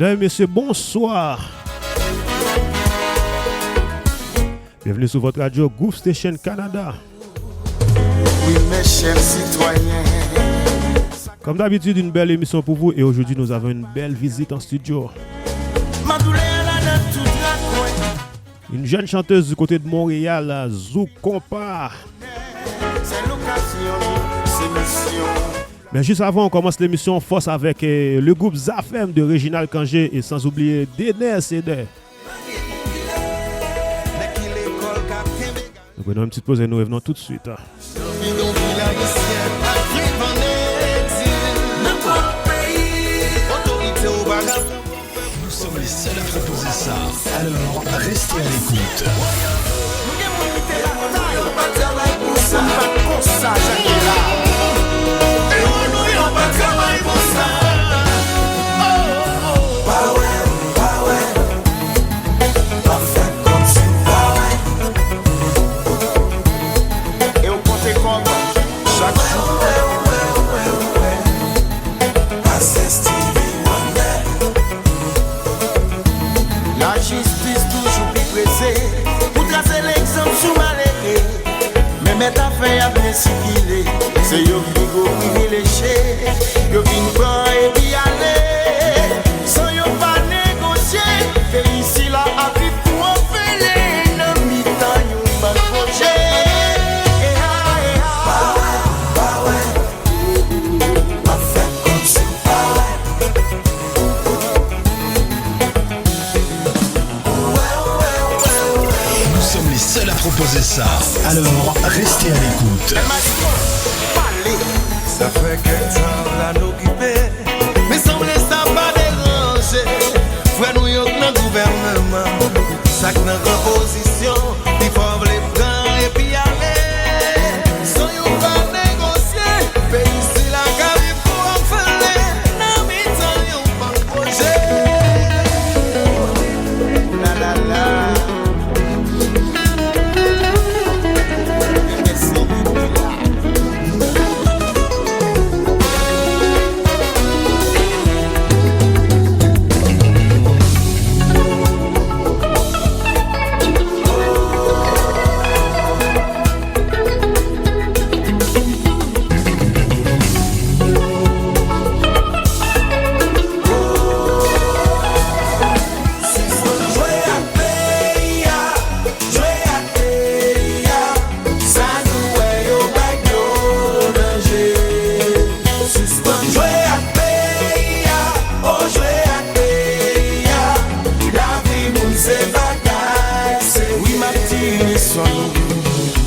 Mesdames et messieurs, bonsoir. Bienvenue sur votre radio Groove Station Canada. Oui, mes chers citoyens. Comme d'habitude, une belle émission pour vous et aujourd'hui nous avons une belle visite en studio. Ma douleur là dans toute la coin. Une jeune chanteuse du côté de Montréal, Zou Compa. C'est l'occasion, c'est mission. Mais juste avant, on commence l'émission force avec le groupe Zafem de Réginald Kangé et sans oublier Déné Cédé. Nous prenons une petite pause et nous revenons tout de suite. Nous sommes les seuls à proposer ça, alors restez à l'écoute. La justice toujours plus pressée pour tracer l'exemple sous malheureux. Mais mettre à faire à bien circuler. C'est yo qui go privilégié. Yo vin prend et puis aller. Sans yo pas négocier. Fait ici là à vivre pour en faire. Non mi-temps yo mal projet. Seul à proposer ça, alors restez à l'écoute. Ça fait quelques temps là nous occuper, mais semble ça pas déranger. Frère nous yon dans gouvernement, ça dans opposition, il faut les prendre et puis aller. Sans yon pas négocier, pays ici la carrière pour en faire. Non mais tant yon pas projet. La la la.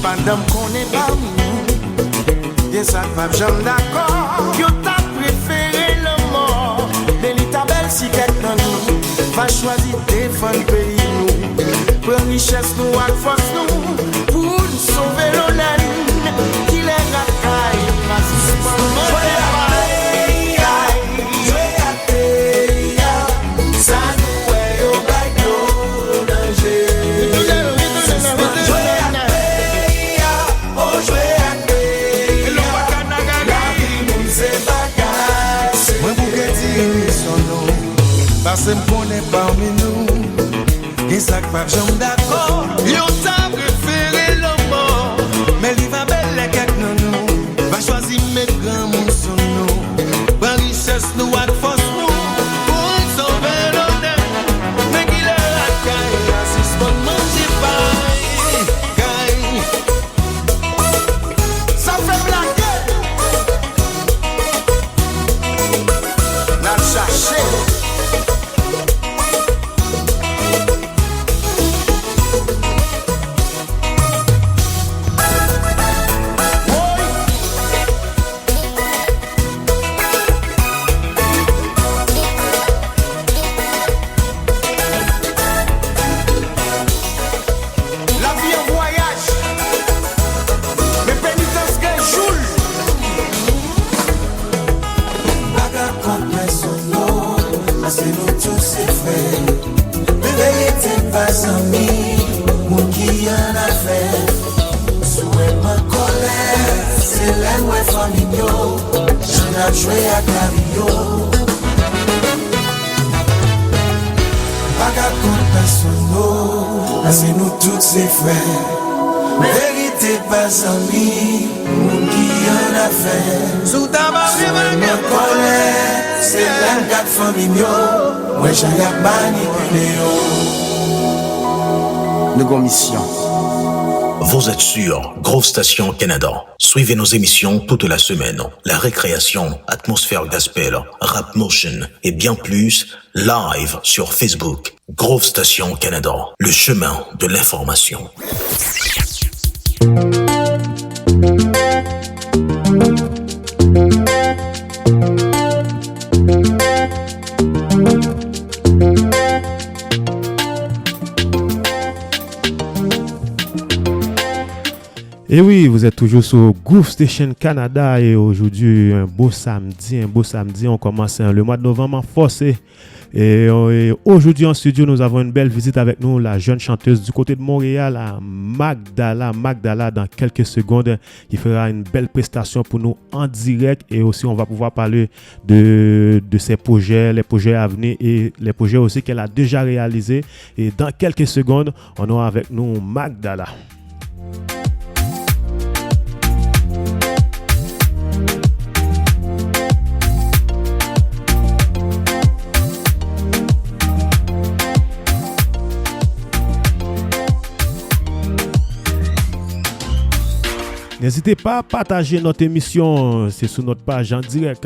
Pendant qu'on est parmi nous, des sacs pas jamais d'accord. Yo t'a préféré le mort, mais l'État belle si quelqu'un nous va choisir défendre pays nous. Pour richesse nous à force nous, pour nous sauver l'honneur, qui les racaille, pas parce qu'on est parmi nous, et ça pas jamais d'accord. Yo t'a préféré le mort, mais il va belle les quelques nous. Va choisir mes grands monde sur nous. Par richesse nous à force nous, pour sauver l'honneur. Mais qu'il est la caille, assiste pour manger paille. Ça fait blaguer. N'a cherché. qu'à compter sur nous, parce que nous tous ces frères. Vérité pas amis, monde qui en a fait. Sous ta barre, me connaît, c'est la quatre famille, moi j'ai manipulé. Nous avons mission. Vous êtes sur Groove Station Canada. Suivez nos émissions toute la semaine. La récréation, atmosphère gospel, rap motion et bien plus live sur Facebook. Groove Station Canada, le chemin de l'information. Et oui, vous êtes toujours sur Groove Station Canada et aujourd'hui, un beau samedi, on commence le mois de novembre en force. Et aujourd'hui en studio, nous avons une belle visite avec nous, la jeune chanteuse du côté de Montréal, Magdala, dans quelques secondes, qui fera une belle prestation pour nous en direct et aussi on va pouvoir parler de ses projets, les projets à venir et les projets aussi qu'elle a déjà réalisés. Et dans quelques secondes, on aura avec nous Magdala. N'hésitez pas à partager notre émission, c'est sur notre page en direct.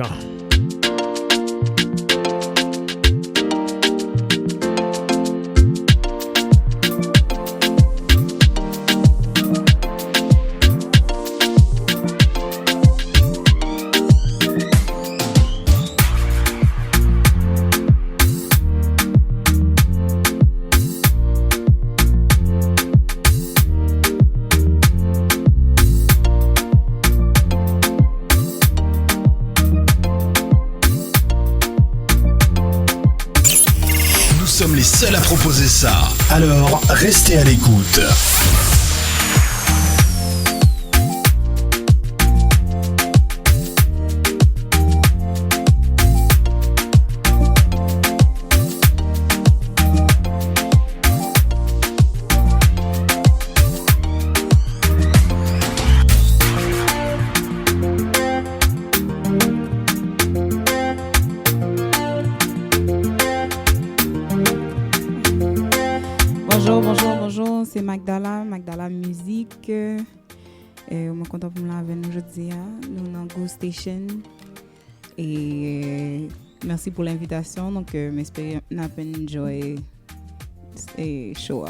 Seul à proposer ça. Alors, restez à l'écoute. Bonjour, c'est Magdala Musique. On est content pour me laver aujourd'hui. Nous dans Go Station. Et merci pour l'invitation. Donc, j'espère que vous enjoy ce show.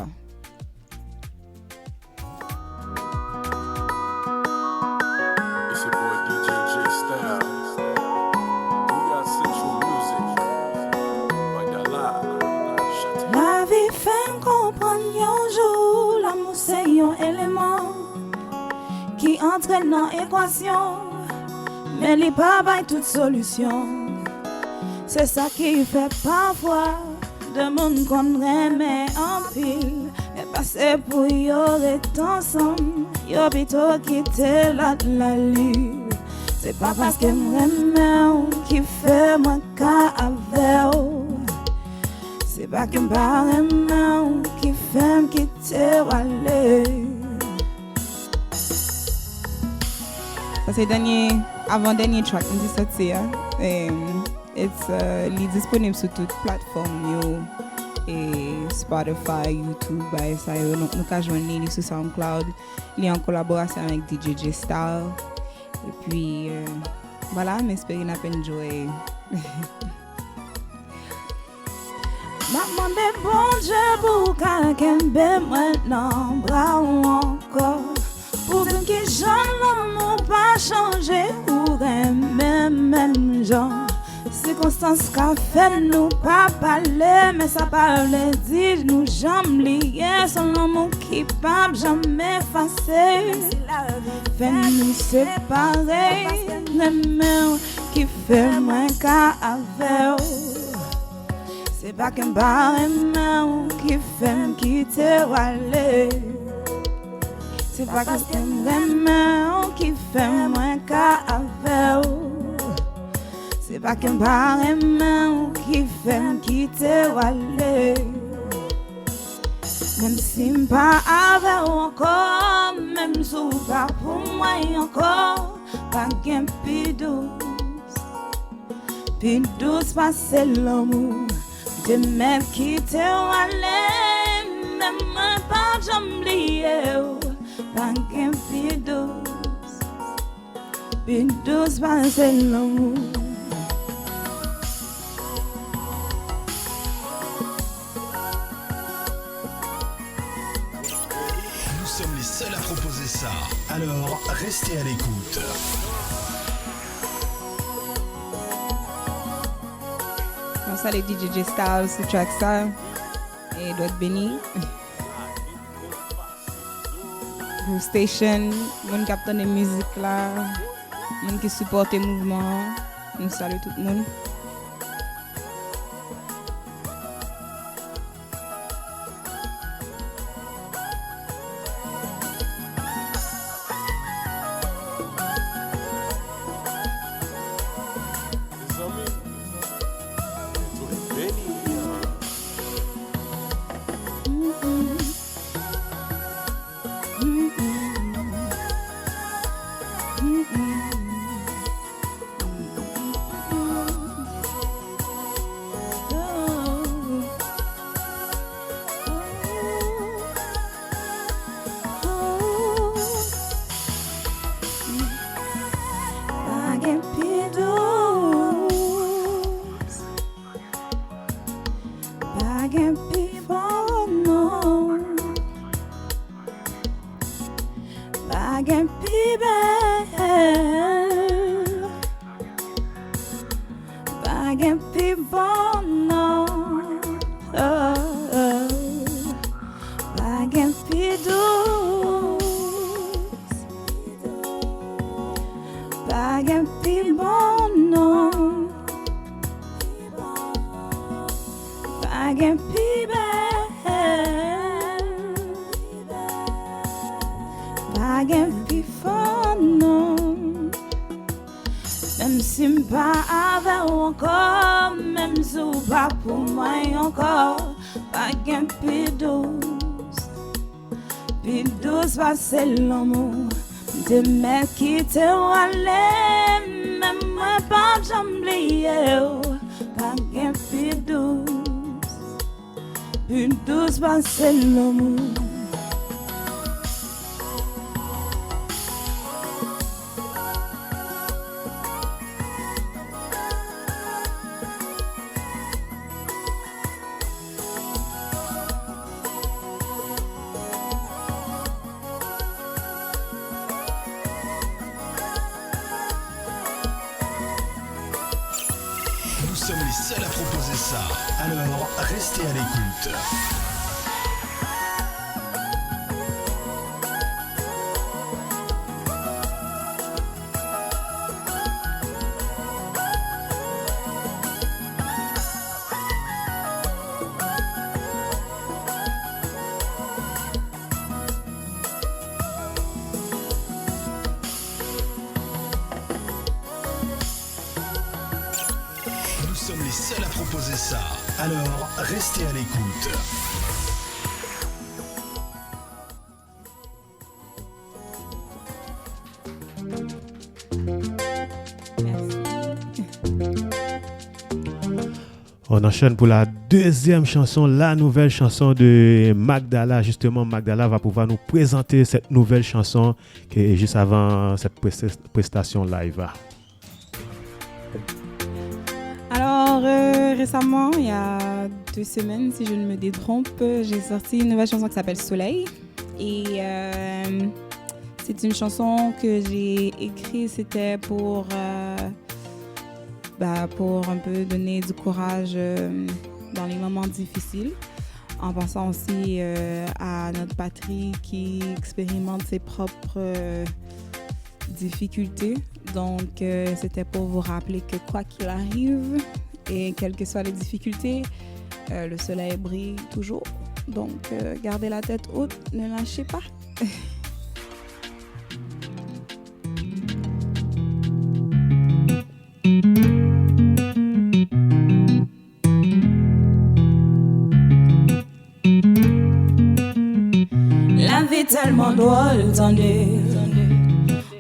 It's your boy DJ J Style. We got Central Music. Magdala. La vie fait comprendre un jour l'amour c'est un élément qui entraîne dans l'équation, mais il n'y a pas toute solution. C'est ça qui fait parfois de monde qu'on remet en pile et passer pour y rester ensemble, yo plutôt quitter la lune. C'est pas parce que m'aime qui fait moi qu'à avec. C'est pas que m'aime qui fait me quitter aller. Ça c'est avant-dernier track qu'on dit sorti. Il est disponible sur toutes les plateformes, et Spotify, YouTube, ça. Nous pouvons joindre sur SoundCloud. Il est en collaboration avec DJ J Style. Et puis, voilà, j'espère que vous enjoyé. Maman de bon Dieu pour quelqu'un de maintenant, bras ou encore. Pour dire que l'amour pas changé ou même genre. Circonstances qu'a fait nous pas parler, mais ça parle dit nous jamais liés. Son amour qui pas jamais effacé. Fait nous séparer, les mains qui fait moins qu'à avec. C'est pas qu'un bar qui fait me quitter ou aller. C'est pas qu'un qui fait moins qu'à avec. C'est pas qu'un bar qui fait me quitter ou aller. Même si pas avec encore, même si pas pour moi encore, pas qu'un plus douce passer l'amour de même qui te aller, même pas j'oublier, pas qu'un plus douce passer l'amour. Nous sommes les seuls à proposer ça. Alors, restez à l'écoute. Comme ça, les DJ Styles sur track ça. Et doit être béni. Groove Station, mon capteur de musique là. Mon qui supporte le mouvement. Nous saluons tout le monde. Même si pas avec encore, même si pas pour moi encore, pas qu'un plus douce passer l'amour de mec qui te aller, même moi pas j'oublier, pas qu'un plus douce passer l'amour. Nous sommes les seuls à proposer ça. Alors, restez à l'écoute. Nous sommes les seuls à proposer ça. Alors, restez à l'écoute. On enchaîne pour la deuxième chanson, la nouvelle chanson de Magdala. Justement, Magdala va pouvoir nous présenter cette nouvelle chanson qui est juste avant cette prestation live. Alors, récemment, il y a 2 semaines, si je ne me détrompe, j'ai sorti une nouvelle chanson qui s'appelle Soleil. Et c'est une chanson que j'ai écrite, c'était pour un peu donner du courage dans les moments difficiles, en pensant aussi à notre patrie qui expérimente ses propres difficultés. Donc, c'était pour vous rappeler que quoi qu'il arrive, et quelles que soient les difficultés, le soleil brille toujours. Donc, gardez la tête haute, ne lâchez pas. vie tellement drôle, tendez.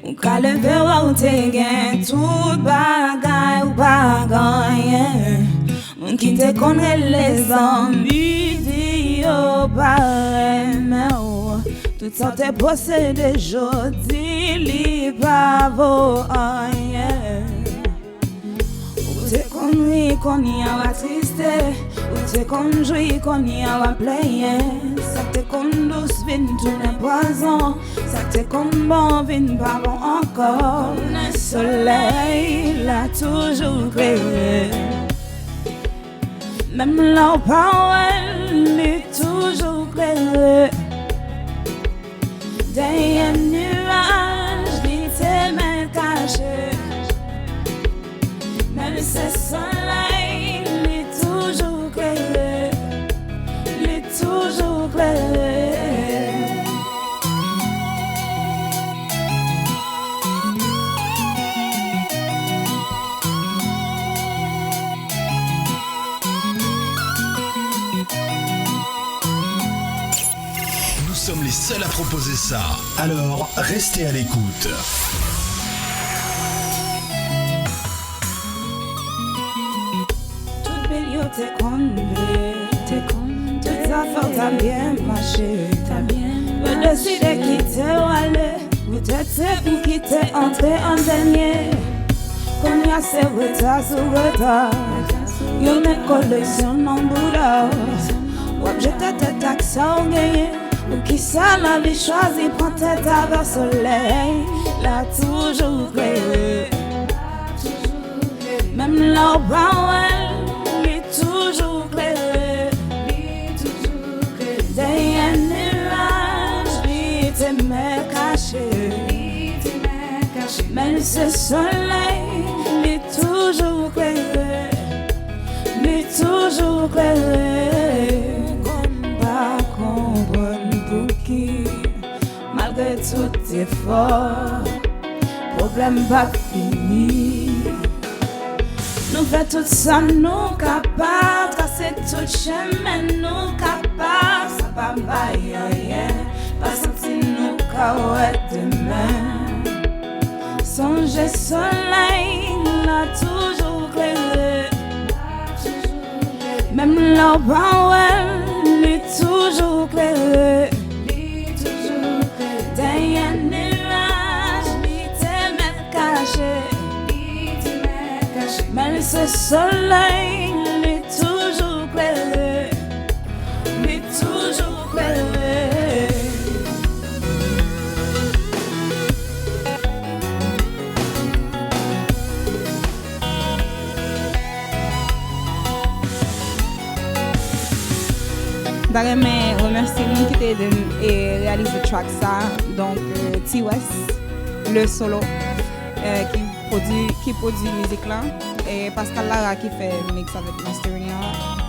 Ou ka leve ou te gen tout bagay ou bagay. Moun ki te konre les amis di yo pare men ou. Tout sa te posede jodi li pa vo aye. Ou te konri kon yawa triste, ou te konjui kon yawa pleye. Sa te kon douce vin tourne poison, sa te kon bon vin pas bon encore. Le soleil l'a toujours créé. Même la parole est toujours claire. Derrière nuage, il t'est mal caché. Même ce soleil, il est toujours clair. Il est toujours clair. Nous sommes les seuls à proposer ça. Alors, restez à l'écoute. Tout milieu t'es condé. Toute affaire t'a bien marché. Vous décidez quitter ou aller. Vous êtes pour quitter, entrer en dernier. Qu'on y a ces retards sur retard. Y'en a collection en boulot. Objet tête taxe à gagner. Ou qui ça la vie choisit, prend tête avec soleil. L'a toujours créé. Même leur bawel, il est toujours clair. Derrière un nuage, il t'aimait caché. Même ce soleil, il est toujours clair. Il est toujours clair. Comme pas comprendre pour qui, malgré tout effort, problème pas fini. Nous faisons tout ça, nous capables, casser tout chemin, nous capables, ça va pas rien, pas sentir nous caouette demain. Songez soleil, l'a toujours clairé. Même leur bawel, l'est toujours clairé. Derrière un nuage, l'est même caché. Mais ce soleil, il est toujours clair. Il est toujours clair. J'aimerais remercier les gens qui t'ont aidé à réaliser le track ça. Donc, T-West, le solo, qui produit musique là. Et Pascal Lara qui fait mix avec Mastering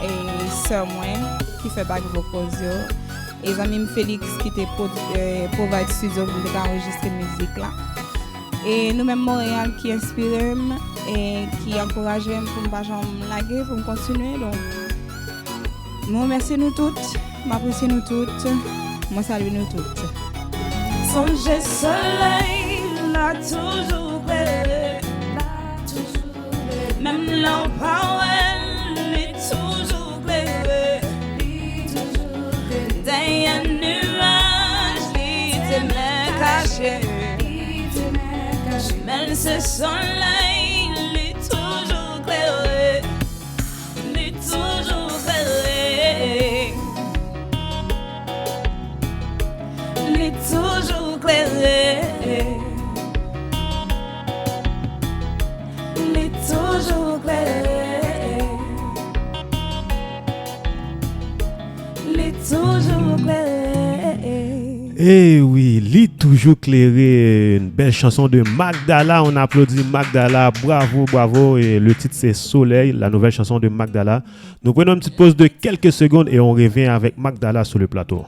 et Sir Moine qui fait back vocals et Zamim Félix qui te provide studio pour enregistrer musique là et nous-mêmes Montréal qui inspire et qui encourage pour ne pas jamais laguer pour continuer. Donc nous remercions nous toutes, m'apprécie nous toutes, moi salue nous toutes. Songez soleil, là toujours clair. Même leur power est toujours clair. Derrière un nuage, il t'aimait caché. Même ce soleil, il est toujours clair. Il est toujours clair. Il est toujours clair. Toujours clair. Il est toujours clair. Eh oui, lit toujours clairé, une belle chanson de Magdala. On applaudit Magdala, bravo, bravo. Et le titre c'est Soleil, la nouvelle chanson de Magdala. Nous prenons une petite pause de quelques secondes et on revient avec Magdala sur le plateau.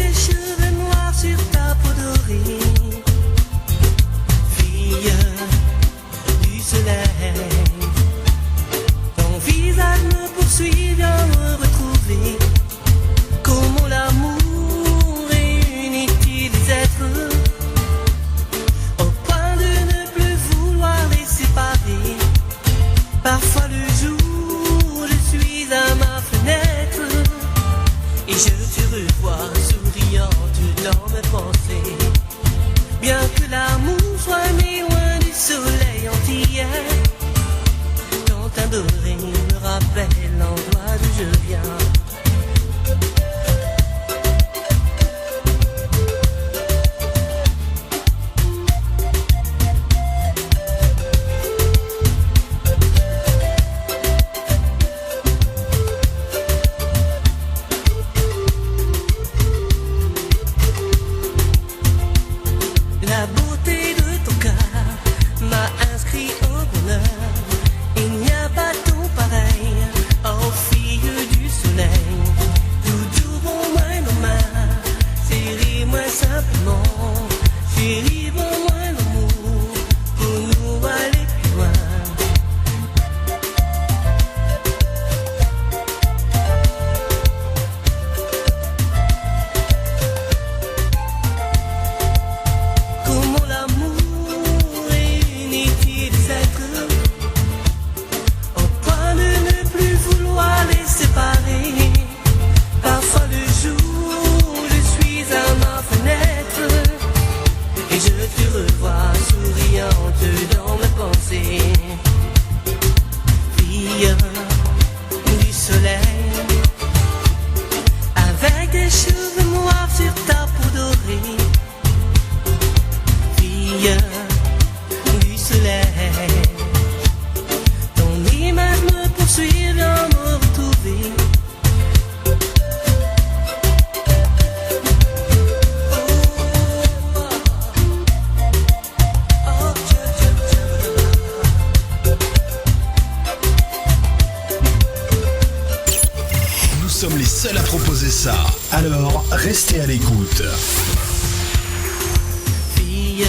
tes cheveux noirs sur ta peau dorée, fille du soleil. Ton visage me poursuit, vient me retrouver. Comment l'amour réunit-il les êtres au point de ne plus vouloir les séparer. Parfois le jour, je suis à ma fenêtre et je te revois souriante dans mes pensées. Bien que l'amour soit né loin du soleil entier, ton teint doré me rappelle l'endroit d'où je viens. La beauté de ton cœur m'a inscrit au bonheur. Il n'y a pas ton pareil, oh fille du soleil. Toujours moins nos mains, serrez-moi simplement. Chérie, bon-moi l'amour, pour nous aller plus loin. Comment l'amour réunit-il les êtres au point de ne plus vouloir les séparer. Parfois le jour, je suis à ma fenêtre et je te revois souriante dans mes pensées. Fille du soleil, avec des cheveux noirs sur ta peau dorée. Fille du soleil, ton image me poursuit, vient me retrouver. Nous sommes les seuls à proposer ça. Alors, restez à l'écoute. Fille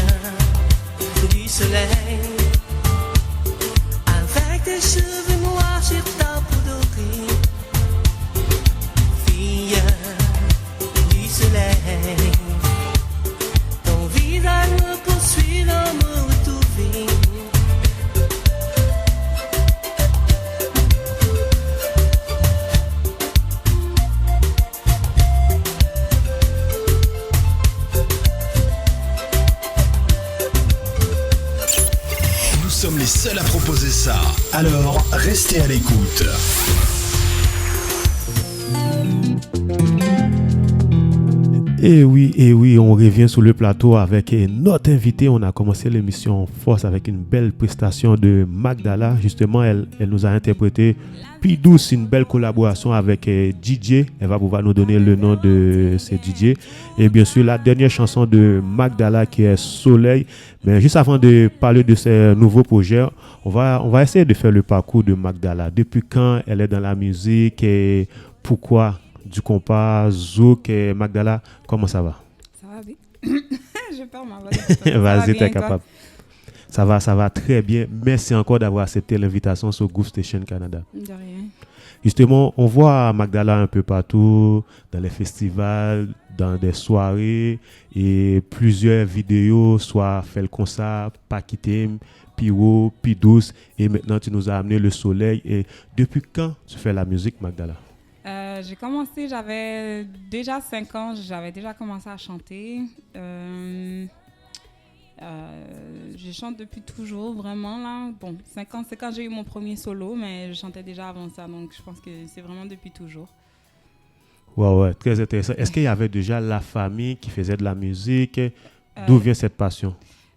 du soleil, avec tes cheveux noirs sur ta peau dorée. Fille du soleil, ton visage me poursuit, vient me retrouver. Nous sommes les seuls à proposer ça. Alors, restez à l'écoute. Et oui, on revient sur le plateau avec notre invité. On a commencé l'émission Force avec une belle prestation de Magdala. Justement, elle nous a interprété Puis Douce, une belle collaboration avec DJ. Elle va pouvoir nous donner le nom de ce DJ. Et bien sûr, la dernière chanson de Magdala qui est Soleil. Mais juste avant de parler de ce nouveau projet, on va essayer de faire le parcours de Magdala. Depuis quand elle est dans la musique et pourquoi du compas, zouk et Magdala, comment ça va? Ça va bien. Je perds ma voix. Vas-y, t'es capable. Ça va très bien. Merci encore d'avoir accepté l'invitation sur Groove Station Canada. De rien. Justement, on voit Magdala un peu partout, dans les festivals, dans des soirées, et plusieurs vidéos, soit fait le concert, Paquitem, Piro, Puis Douce, et maintenant tu nous as amené le soleil. Et depuis quand tu fais la musique, Magdala? J'ai commencé, j'avais déjà 5 ans, j'avais déjà commencé à chanter. Je chante depuis toujours, vraiment là. Bon, 5 ans, c'est quand j'ai eu mon premier solo, mais je chantais déjà avant ça, donc je pense que c'est vraiment depuis toujours. Ouais, très intéressant. Est-ce qu'il y avait déjà la famille qui faisait de la musique? D'où vient cette passion?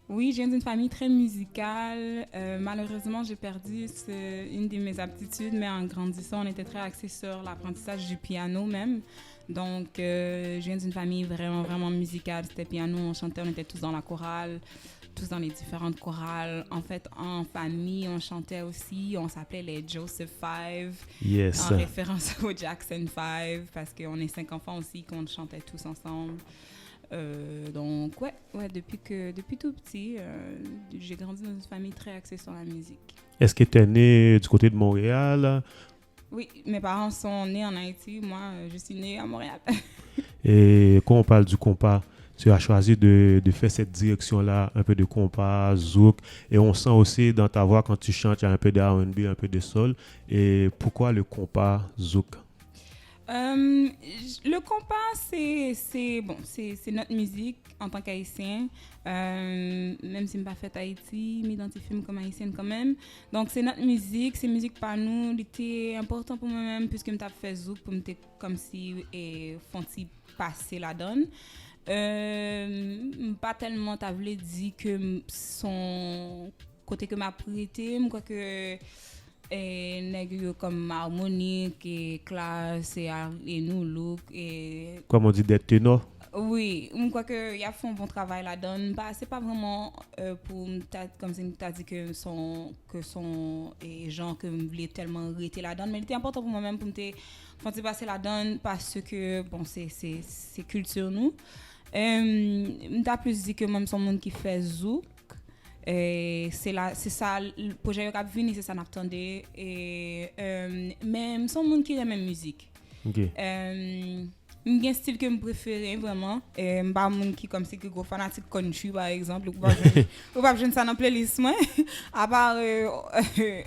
Oui, je viens d'une famille très musicale. Malheureusement, j'ai perdu une de mes aptitudes, mais en grandissant, on était très axés sur l'apprentissage du piano même. Donc, je viens d'une famille vraiment, vraiment musicale. C'était piano, on chantait, on était tous dans la chorale. tous dans les différentes chorales. En fait, en famille, on chantait aussi. On s'appelait les Joseph Five, Yes. en référence au Jackson Five, parce qu'on est 5 enfants aussi, qu'on chantait tous ensemble. Donc, depuis tout petit, j'ai grandi dans une famille très axée sur la musique. Est-ce que tu es né du côté de Montréal? Oui, mes parents sont nés en Haïti. Moi, je suis née à Montréal. Et quand on parle du compas, tu as choisi de faire cette direction-là, un peu de compas, zouk, et on sent aussi dans ta voix quand tu chantes, il y a un peu de R&B, un peu de soul. Et pourquoi le compas, zouk? Le compas, c'est notre musique en tant qu'haïtien. Même si je n'ai pas fait Haïti, je m'identifie comme haïtienne quand même. Donc, c'est notre musique, c'est musique par nous. C'était important pour moi-même puisque je fait zouk pour me comme si font-ils passer la donne. Pas tellement t'as voulu dire que son côté que m'a prêté, je crois que nèg comme harmonique et classe et nous look et Comme on dit des ténors. oui, je crois que y a fait un bon travail là-dedans. Bah, c'est pas vraiment pour comme si t'as dit que son gens que me voulait tellement arrêter là-dedans, mais il était important pour moi-même pour me faire passer là-dedans parce que bon c'est culture nous. M'ta plus dit que même son monde qui fait zouk. Et c'est ça le projet qui a venu, c'est ça n'attendait et même son monde qui aime la musique. OK. Un style que je préfère vraiment et pas monde qui comme c'est que gros fanatique country par exemple ou pas jeune ça dans playlist moi à part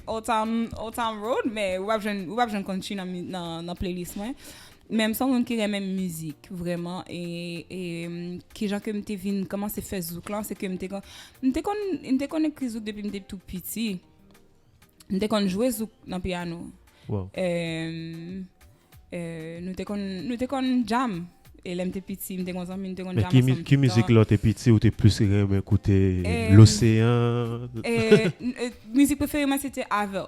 Old Town Road mais ou pas jeune country dans playlist moi. Même sans monde qui aime même musique vraiment et qui gens que m'était vinn commencer faire zouk là c'est que m'était connais zouk depuis m'était tout petit m'était connais jouer zouk dans piano. Wow. Nous te kon jam et l'aime t'es petit m'était kon jam mais qui musique là t'es petit ou t'es plus écouter l'océan? Musique préférée moi c'était Avel.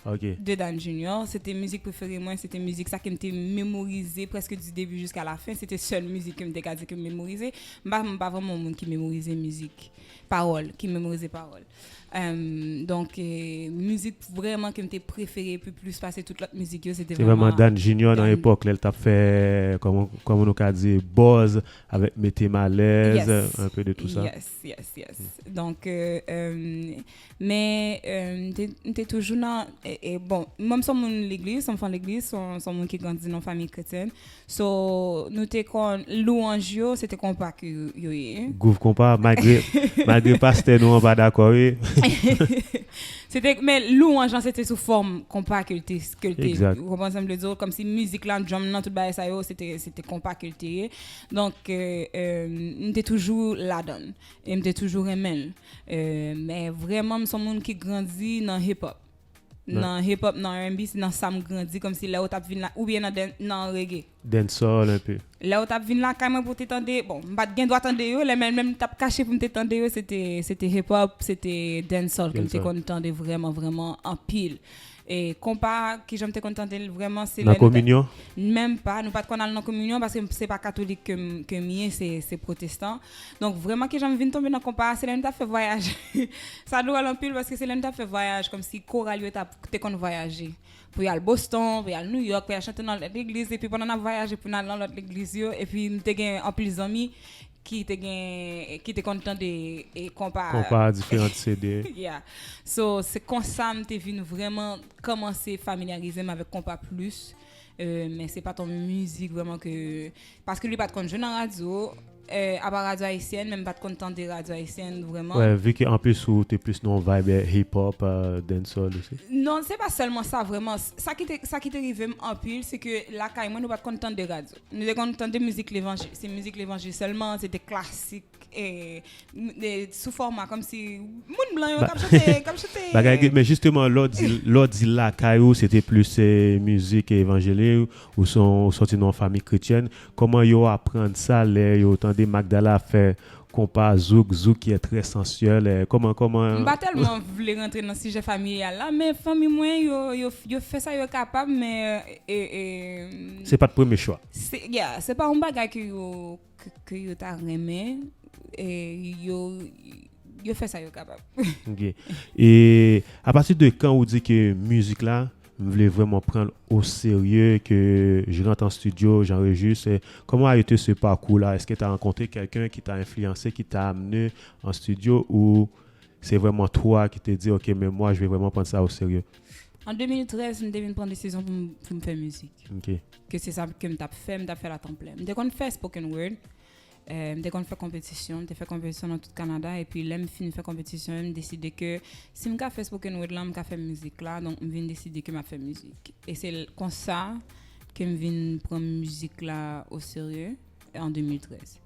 OK. De Dan Junior, c'était musique préférée moi, c'était musique ça qui m'était mémorisé presque du début jusqu'à la fin, c'était seule musique que m'était dit que mémoriser, pas vraiment monde qui mémorisait musique, qui mémorisait parole. Donc musique vraiment que m'était préférée plus passer toute l'autre musique c'était vraiment Dan Junior dans l'époque là, il t'a fait comme on a dit buzz avec Mettez Malaise, yes. Un peu de tout ça. Yes. Donc mais t'es toujours dans et bon même son monde l'église, son enfant l'église, son monde qui grandit dans famille chrétienne. So nous t'es kon louange yo, c'était compas que yo. Gouv compas malgré pasteur nous pas d'accord. C'était mais louange c'était sous forme compas que exact. vous comprenez le dire comme si musique là drum là tout bail ça yo c'était compas que donc m'était toujours là-dedans et m'était toujours aimé mais vraiment son monde qui grandit dans hip hop. Dans hip hop, dans R&B, c'est dans ça me grandit comme si là où t'as vinn là ou bien dans reggae. Dancehall un peu. Là où t'as vinn là quand même pour t'entendre bon, pas de gain droit entendre yo, les même t'as caché pour m'entendre yo, c'était hip hop, c'était dancehall que m'était content vraiment en pile. Et compas qui j'aime te contenter vraiment c'est la communion même pas nous pas qu'on dans communion parce que c'est pas catholique que mien c'est protestant donc vraiment que j'aime venir tomber dans compas c'est l'un t'a fait voyage ça doit en pile parce que c'est l'un t'a fait voyage comme si choral t'a qu'on voyager pour y aller Boston pour y aller New York pour y aller chanter dans l'église et puis pendant on a voyagé pour aller dans l'autre église et puis m'était gain en plus amis qui était content de comparer différentes CD. Yeah. So c'est comme ça m'était venu vraiment commencer familiariser avec compas plus mais c'est pas ton musique vraiment que parce que lui pas de compte jeune en radio à part radio haïtienne même pas de content de radio haïtienne vraiment. Ouais, vu que en plus où tu es plus non vibe hip hop dancehall aussi. Non, c'est pas seulement ça vraiment. Ça qui t'est arrivé en pile c'est que là quand moi nous pas de content de radio. Nous est content de musique l'évangile. C'est musique l'évangile seulement, c'était classique et sous format comme si monde blanc comme chanter. Mais justement l'autre là caillou c'était plus musique évangélique ou sont sorti dans famille chrétienne. Comment yo apprendre ça les yo entendre Magdala fait compas zouk qui est très sensuel comment pas tellement voulais rentrer dans sujet familial là mais famille moi yo fait ça yo capable mais c'est pas le premier choix c'est pas un bagage que yo t'a aimé et yo yo fait ça yo capable. OK. Et à partir de quand on dit que musique là, je voulais vraiment prendre au sérieux, que je rentre en studio, j'enregistre. Comment a été ce parcours-là? Est-ce que tu as rencontré quelqu'un qui t'a influencé, qui t'a amené en studio, ou c'est vraiment toi qui t'es dit, OK, mais moi, je vais vraiment prendre ça au sérieux? En 2013, je devais prendre décision pour me faire musique. OK. Que c'est ça que je fait la temps plein. Dès qu'on fait spoken word, dès qu'on fait compétition, j'ai fait compétition dans tout le Canada et puis là je finis faire compétition, je décide que si je fais spoken word là, je fais musique là, donc je viens décider que je fais musique. Et c'est comme ça que je viens prendre musique là au sérieux en 2013.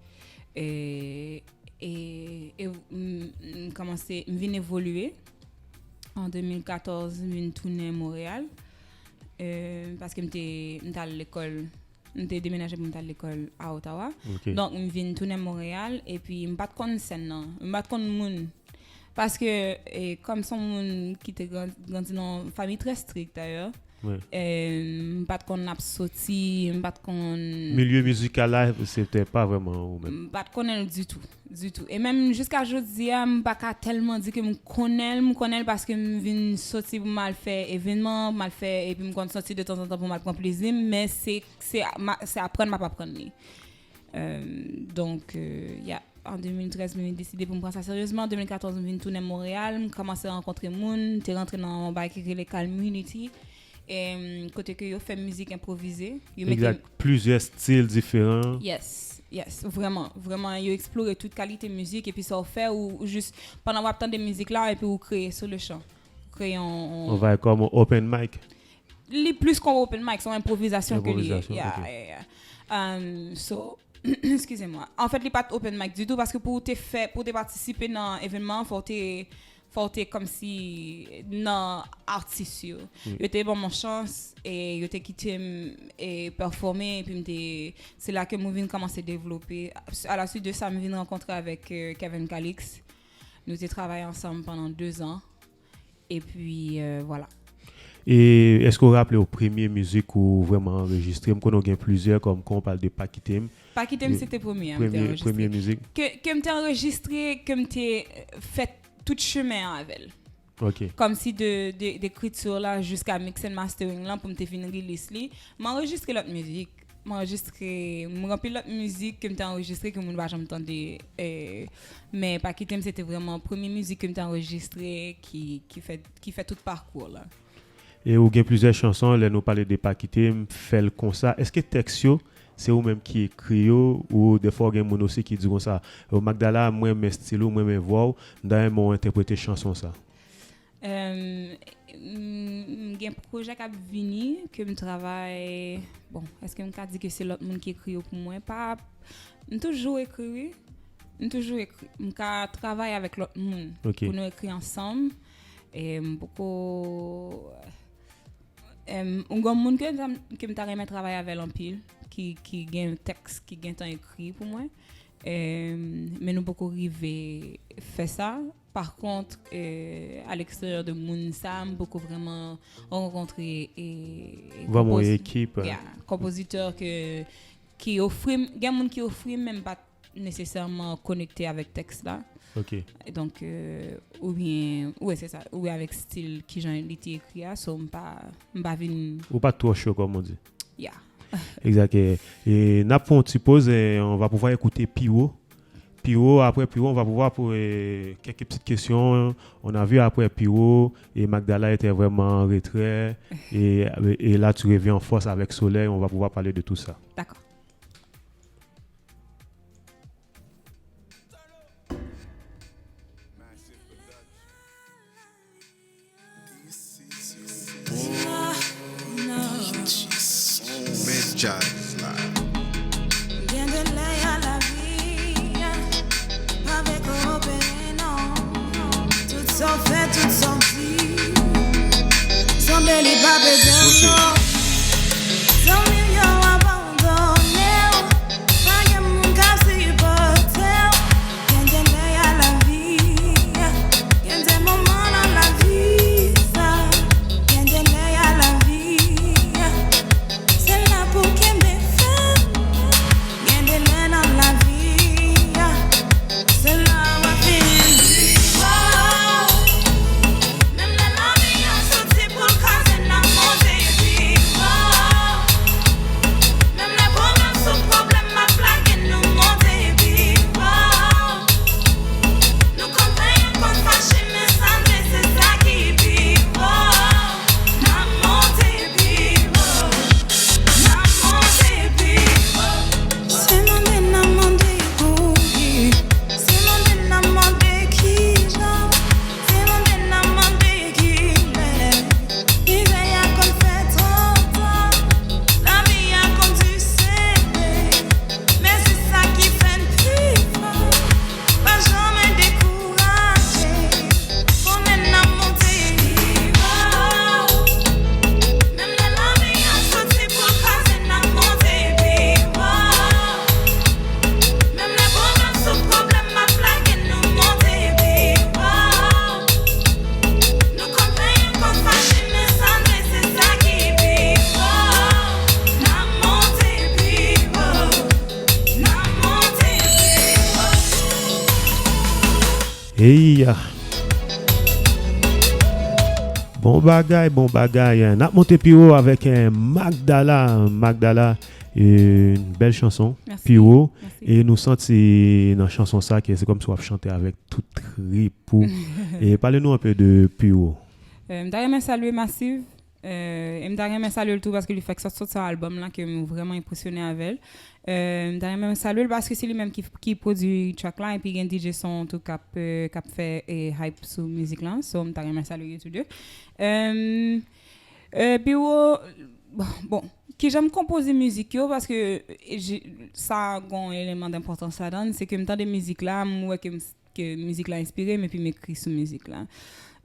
Et je viens évoluer. En 2014, je viens tourner à Montréal parce que j'étais à l'école. J'ai déménagé pour l'école à Ottawa. Okay. Donc, je viens tourner à Montréal et puis je ne suis pas de scène. Je ne suis pas de monde. Parce que, comme son monde qui était grandi dans une famille très stricte d'ailleurs, ouais. Je ne suis pas de sorti, je ne suis pas de milieu musical là, c'était pas vraiment ou même. Je ne suis pas de connaître du tout. Et même jusqu'à aujourd'hui, je ne pas tellement dire que je connais parce que je viens sortir pour mal faire événements, mal faire et puis je sortir de temps en temps pour mal prendre plaisir, mais c'est apprendre, je ne pas apprendre. Donc, en 2013, j'ai décidé pour me prendre ça sérieusement. En 2014, je viens tourner à Montréal, j'ai commencé à rencontrer des gens, j'ai rentré dans un bail qui est le Community. Et côté que yo fait musique improvisée, exact, plusieurs styles différents. Yes, vraiment yo explorer toute qualité de musique et puis ça fait ou juste pendant avoir temps de musique là et puis ou créer sur le champ. Créer on va comme open mic. Les plus qu'on open mic, c'est improvisation que les. So excusez-moi. En fait, les pas open mic du tout parce que pour te participer dans l'événement, faut comme si non artiste j'étais bon mon chance et j'étais quitté et performer et puis c'est là que Movin commencé à développer. À la suite de ça, je viens rencontrer avec Kevin Calix. Nous avons travaillé ensemble pendant 2 ans et puis voilà. Et est-ce qu'on rappelle aux premières musiques ou vraiment enregistrées? On a eu plusieurs, comme quand on parle de Paquitem. Paquitem, c'était première musique. Que m'était enregistré, que m'était fait tout chemin avec elle. Okay. Comme si d'écriture là jusqu'à mix and mastering là pour me finir release li, m'enregistrer l'autre musique, me remplir l'autre musique que m'était enregistré que mon va jamais entendre mais Paquitem c'était vraiment la première musique que m'était enregistré qui fait tout parcours là. Et ou gain plusieurs chansons, là nous parler de Paquitem, fait comme ça. Est-ce que textio c'est ou même qui écrit ou des fois il y a des gens aussi qui disent comme ça au Magdala moi mes stylo moi mes voix dans mon interpréter chanson ça il y a un projet qui a venu que me travaille bon est-ce que me dit que c'est l'autre monde qui écrit pour moi pas toujours écrit me travaille avec l'autre monde pour nous écrire ensemble et beaucoup un grand monde que me t'aimerais travailler avec en pile qui gagne un texte qui gagne temps écrit pour moi mais nous beaucoup arriver faire ça par contre à l'extérieur de moun ça beaucoup vraiment rencontrer et vraiment équipe compositeur qui offre gagne monde qui offre même pas nécessairement connecté avec texte là. OK. Et donc ou bien ouais c'est ça ou avec style qui j'en écrit so pas venir ou pas trop chaud comme on dit. Yeah. Exact. Et n'a pas un petit pause et on va pouvoir écouter Pio. Après Pio, on va pouvoir pour quelques petites questions. On a vu après Pio et Magdala était vraiment en retrait et là tu reviens en force avec Soleil, on va pouvoir parler de tout ça. D'accord. Bien de l'air à la vie, avec open tout s'en fait, tout s'en dit. Sans bel et pas besoin. Sans millions abandonnés, pas de mon cas si porteur. Bien de l'air à la vie, bien de moments dans la vie, ça. Bien de l'air à la vie, c'est là pour qu'il me fait. Bien de l'air dans la vie, c'est là où Hey, bon bagay. N'a monté plus haut avec Magdala, une belle chanson, Merci. plus haut. Merci. Et nous senti dans la chanson ça que c'est comme si on chantait avec tout tripou. Et parlez-nous un peu de plus haut. D'ailleurs, je salue Massive. Et je salue tout parce qu'il fait que ça sorte cet album là qui m'a vraiment impressionné avec elle. D'ailleurs, je salue parce que c'est lui-même qui produit track là et puis il y a un DJ son tout cap fait et hype sur musique là. So, je salue tous deux. Puis bon, que j'aime composer musique yo parce que ça a un élément d'importance là dedans, c'est que me temps de musique là, moi que musique là inspiré mais puis m'écrit sur musique là.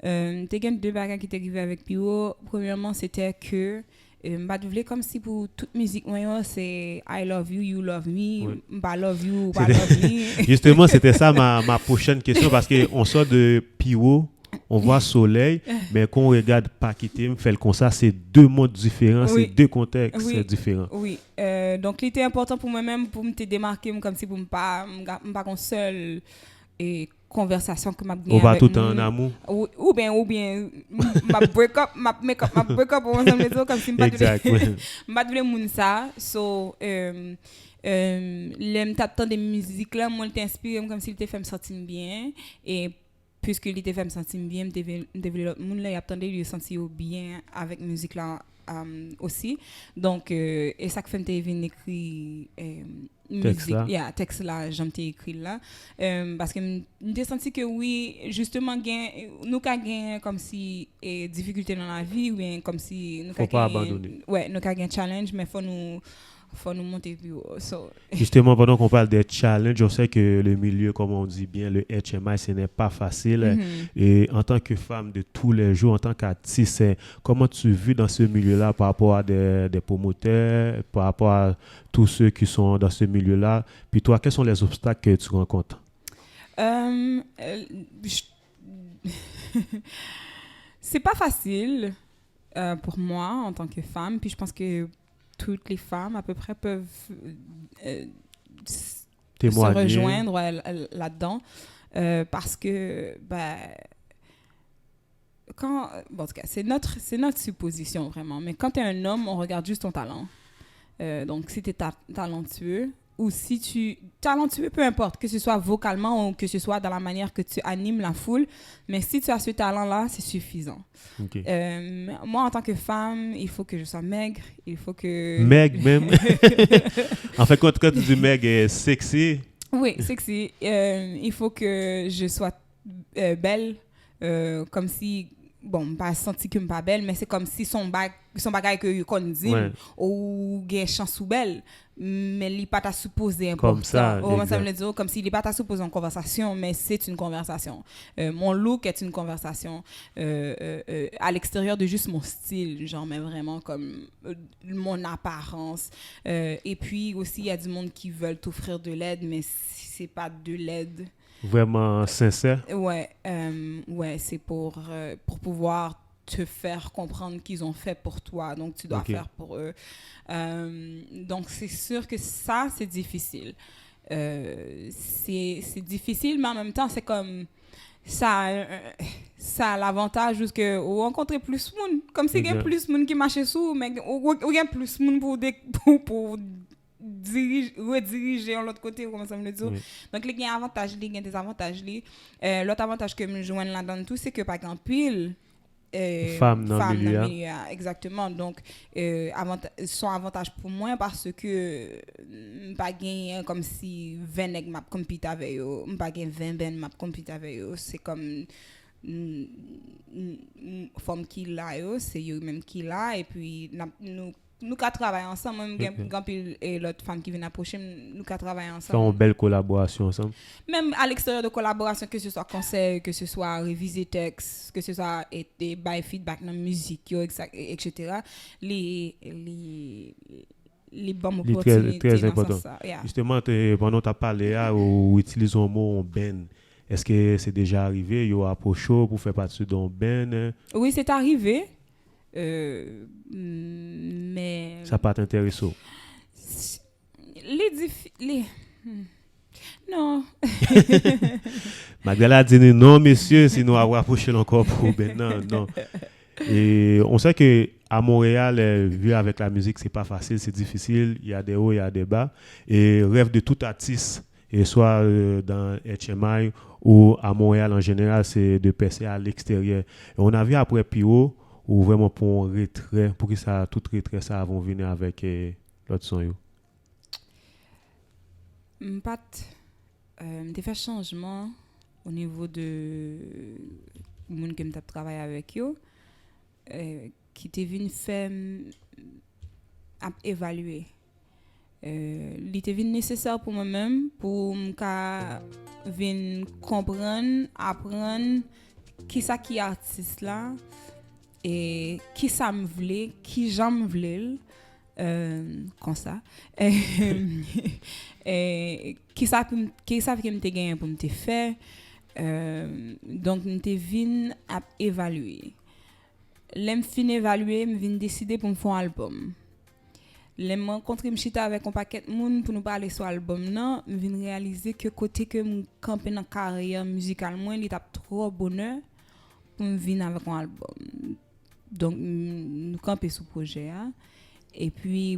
T'es gain deux bagages qui t'est arrivé avec Pio. Premièrement, c'était que m'pa voulais comme si pour toute musique moi c'est I love you, you love me, m'pa love you, pas love me. Justement, c'était ça ma prochaine question parce que on sort de Pio, on voit soleil, mais quand on regarde Paquité, fait le concert, c'est deux mondes différents, c'est deux contextes différents. Oui, donc il était important pour moi-même pour me démarquer comme si pour m'pas qu'on seul et conversation que m'a gagné on va avec tout en amour ou bien ma break up ensemble les autres comme si m'a voulait moun ça so l'aime t'attend des musiques là moi t'inspire comme s'il te fait me sentir bien et puisque il te fait me sentir bien me développer moun là attendait lui sentir bien avec musique là aussi donc et ça que fait me venir écrit musique texte là j'aime écrit là parce que j'ai senti que oui justement nous ca gain comme si difficulté dans la vie ou bien comme si nous faut pas abandonner nous ca gain challenge mais faut nous monter plus haut. So. Justement, pendant qu'on parle des challenges, on sait que le milieu, comme on dit bien, le HMI, ce n'est pas facile. Et en tant que femme de tous les jours, en tant qu'artiste, comment tu vis dans ce milieu-là par rapport à des promoteurs, par rapport à tous ceux qui sont dans ce milieu-là? Puis toi, quels sont les obstacles que tu rencontres? C'est pas facile pour moi en tant que femme. Puis je pense que toutes les femmes à peu près peuvent se rejoindre là-dedans parce que en tout cas c'est notre supposition vraiment mais quand tu es un homme on regarde juste ton talent donc si tu es talentueux ou si tu talentueux peu importe que ce soit vocalement ou que ce soit dans la manière que tu animes la foule mais si tu as ce talent là c'est suffisant. Okay. Moi en tant que femme il faut que je sois maigre il faut que même en fait quand tu dis maigre sexy oui sexy il faut que je sois belle comme si bon pas senti que me pas belle mais c'est comme si son bagage que qu'on dit ou gain chance ou belle mais il pas ta supposé important comme ça ça veut dire comme s'il est pas ta supposé en conversation mais c'est une conversation mon look est une conversation à l'extérieur de juste mon style genre mais vraiment comme mon apparence et puis aussi il y a du monde qui veulent t'offrir de l'aide mais c'est pas de l'aide vraiment sincère. Ouais, c'est pour pouvoir te faire comprendre qu'ils ont fait pour toi, donc tu dois faire pour eux. Donc c'est sûr que ça c'est difficile. C'est difficile, mais en même temps c'est comme ça a l'avantage juste que on rencontrer plus monde, comme si il y a plus monde qui marche sous, mais il y a plus monde pour rediriger de l'autre côté comment ça me le dit. Donc il y a un avantage, il y a des avantages l'autre avantage que me joindre là-dedans tout c'est que par exemple pile femme dans le milieu exactement donc son avantage pour moi parce que pas gain comme si 20 nèg m'a compete avec eux pas gain 20 ben m'a compete avec eux c'est comme femme qui là c'est eux même qui là et puis nous qu'à travailler ensemble même grand pile et l'autre femme qui vient approcher nous qu'à travailler ensemble faire une belle collaboration ensemble même à l'extérieur de collaboration que ce soit conseil que ce soit réviser texte que ce soit et by feedback dans musique etc. les bonnes opportunités très important justement pendant tu as parlé ou utilisons le mot ben est-ce que c'est déjà arrivé il y a approché pour faire partie d'un ben oui c'est arrivé mais ça pas t'intéresser non Magdala a dit non, monsieur, sinon on va rapprocher encore pour ben non, non. Et on sait que à Montréal, vu avec la musique, c'est pas facile, c'est difficile. Il y a des hauts, il y a des bas. Et rêve de tout artiste, et soit dans HMI ou à Montréal en général, c'est de percer à l'extérieur. Et on a vu après Pio, ou vraiment pour un retrait, pour que ça, tout retrait, ça vont venir avec l'autre son. Yo. Pat, j'ai fait changement au niveau de monde que je travaille avec eux, qui était venu faire évaluer. Il était venu nécessaire pour moi-même pour venir comprendre, apprendre qui ça qui est artiste là et qui ça me voulait, qui j'aime voulais. Comme ça et qui ça que me te gagné pour me te faire donc me te vinn à évaluer l'aime fin évaluer me vinn décider pour me faire un album l'aime rencontrer me chita avec un paquet de monde pour nous parler sur album non me vinn réaliser que côté que me camper dans carrière musicale moi il t'a trop bonheur pour me vinn avec un album donc nous camper sous projet hein. Et puis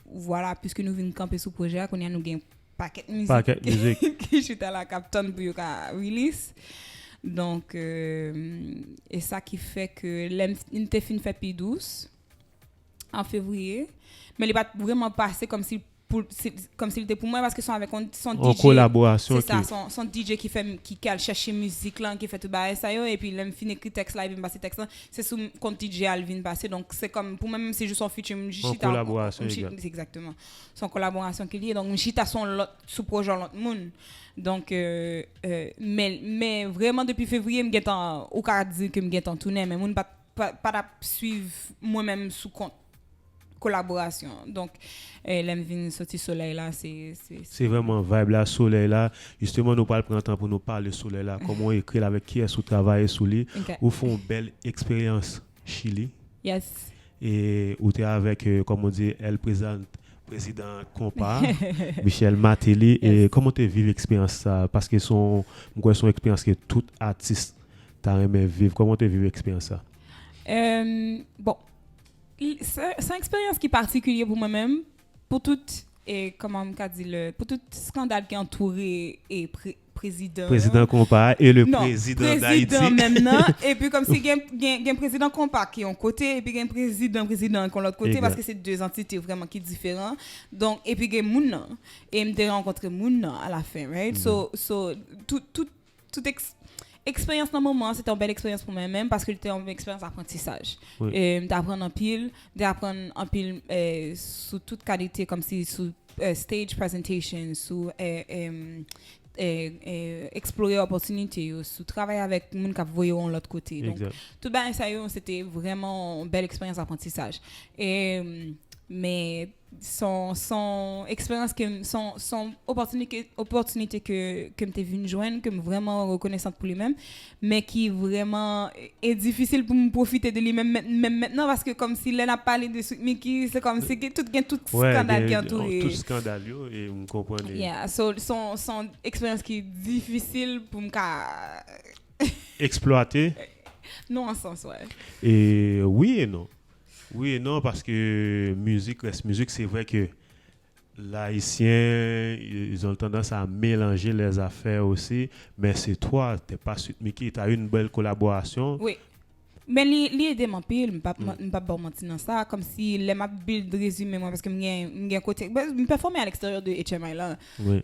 voilà puisque nous venons camper sous projet qu'on a nous gain paquet musique qui j'étais à la Captain pour release donc et ça qui fait que l'était fin fait plus douce en février mais il pas vraiment passé comme s'il était pour moi parce que sont avec son DJ en collaboration c'est ça son DJ qui chercher musique là qui fait tout bail ça et puis l'aime fin écrit texte là il vient passer texte là c'est sous compte DJ Alvin passer donc c'est comme pour moi même c'est juste son featuring en collaboration exactement son collaboration qu'il y a donc chita son sous projet l'autre monde donc mais vraiment depuis février me getan au cas dire que me getan tourner mais monde pas suivre moi-même sous compte collaboration donc l'aime venir sortir soleil là c'est vraiment vibe là soleil là justement nous pas prendre temps pour nous parler soleil là comment écrire avec qui est sous travailler sous lui ou font une belle expérience Chili yes et où tu es avec comme on dit elle président Compa Michel Matéli yes. Et comment tu vis l'expérience ça parce que son expérience que tout artiste t'a aimé vivre comment tu vis l'expérience ça bon c'est une expérience qui est particulière pour moi-même pour tout et comment on dit pour tout scandale qui est entouré et président Compa et le président d'Haïti maintenant et puis comme si il y a un président Compa qui est un côté et puis il y a un président qui est l'autre côté parce que c'est deux entités vraiment qui différents donc et puis il y a moun et me rencontrer moun à la fin right so toute expérience dans le moment c'était une belle expérience pour moi-même parce que c'était une expérience d'apprentissage d'apprendre en pile sous toute qualité comme si sous stage presentation sous explorer opportunité sous travailler avec monde qui voyait de l'autre côté donc tout ben ça c'était vraiment une belle expérience d'apprentissage et mais son expérience que son opportunité que m'était venu joindre que me vraiment reconnaissante pour lui-même mais qui vraiment est difficile pour me profiter de lui-même maintenant parce que comme s'il n'a pas parlé de Mickey c'est comme si tout scandale qui entoure tout scandale et on comprend son expérience qui est difficile pour me exploiter non en sens ouais et oui et non parce que musique reste musique c'est vrai que l'haïtien ils ont tendance à mélanger les affaires aussi mais c'est toi t'es pas suite Mickey t'as une belle collaboration oui mais li aide mon pile pas bon mentir dans ça comme si les m'a build résumé moi parce que m'gain côté me performer à l'extérieur de HMI là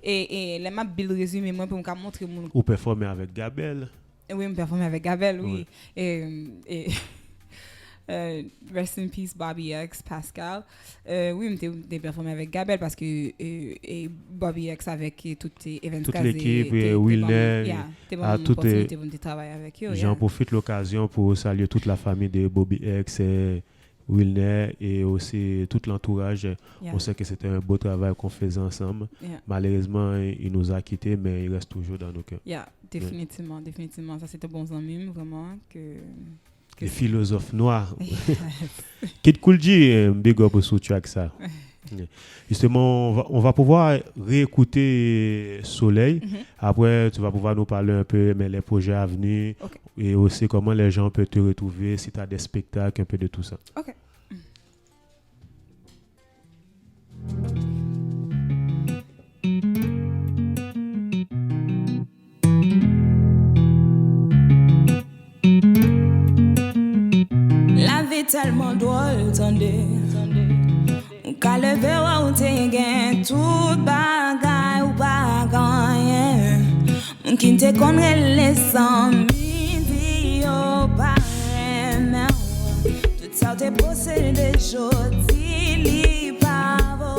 et les m'a build résumé moi pour me montrer mon ou performer avec Gabel oui me performer avec Gabel oui et rest in peace Bobby X Pascal oui m'était performé avec Gabel parce que et Bobby X avec toutes l'équipe Wilner à toute opportunité pour travailler avec eux j'en profite l'occasion pour saluer toute la famille de Bobby X et Wilner et aussi tout l'entourage on sait que c'était un beau travail qu'on faisait ensemble malheureusement il nous a quittés mais il reste toujours dans nos cœurs définitivement ça c'était bon ami vraiment que les philosophes noirs. Kid Kool G, big up sur track ça. Justement, on va pouvoir réécouter Soleil. Après, tu vas pouvoir nous parler un peu mais les projets à venir et aussi comment les gens peuvent te retrouver, si tu as des spectacles, un peu de tout ça. Ok. La vie tellement drôle, tendez. On ka lever ou te gen tout bagay ou bagay. On kin te konre les midi yo parem. Tout ça te possède jodi li pa vo.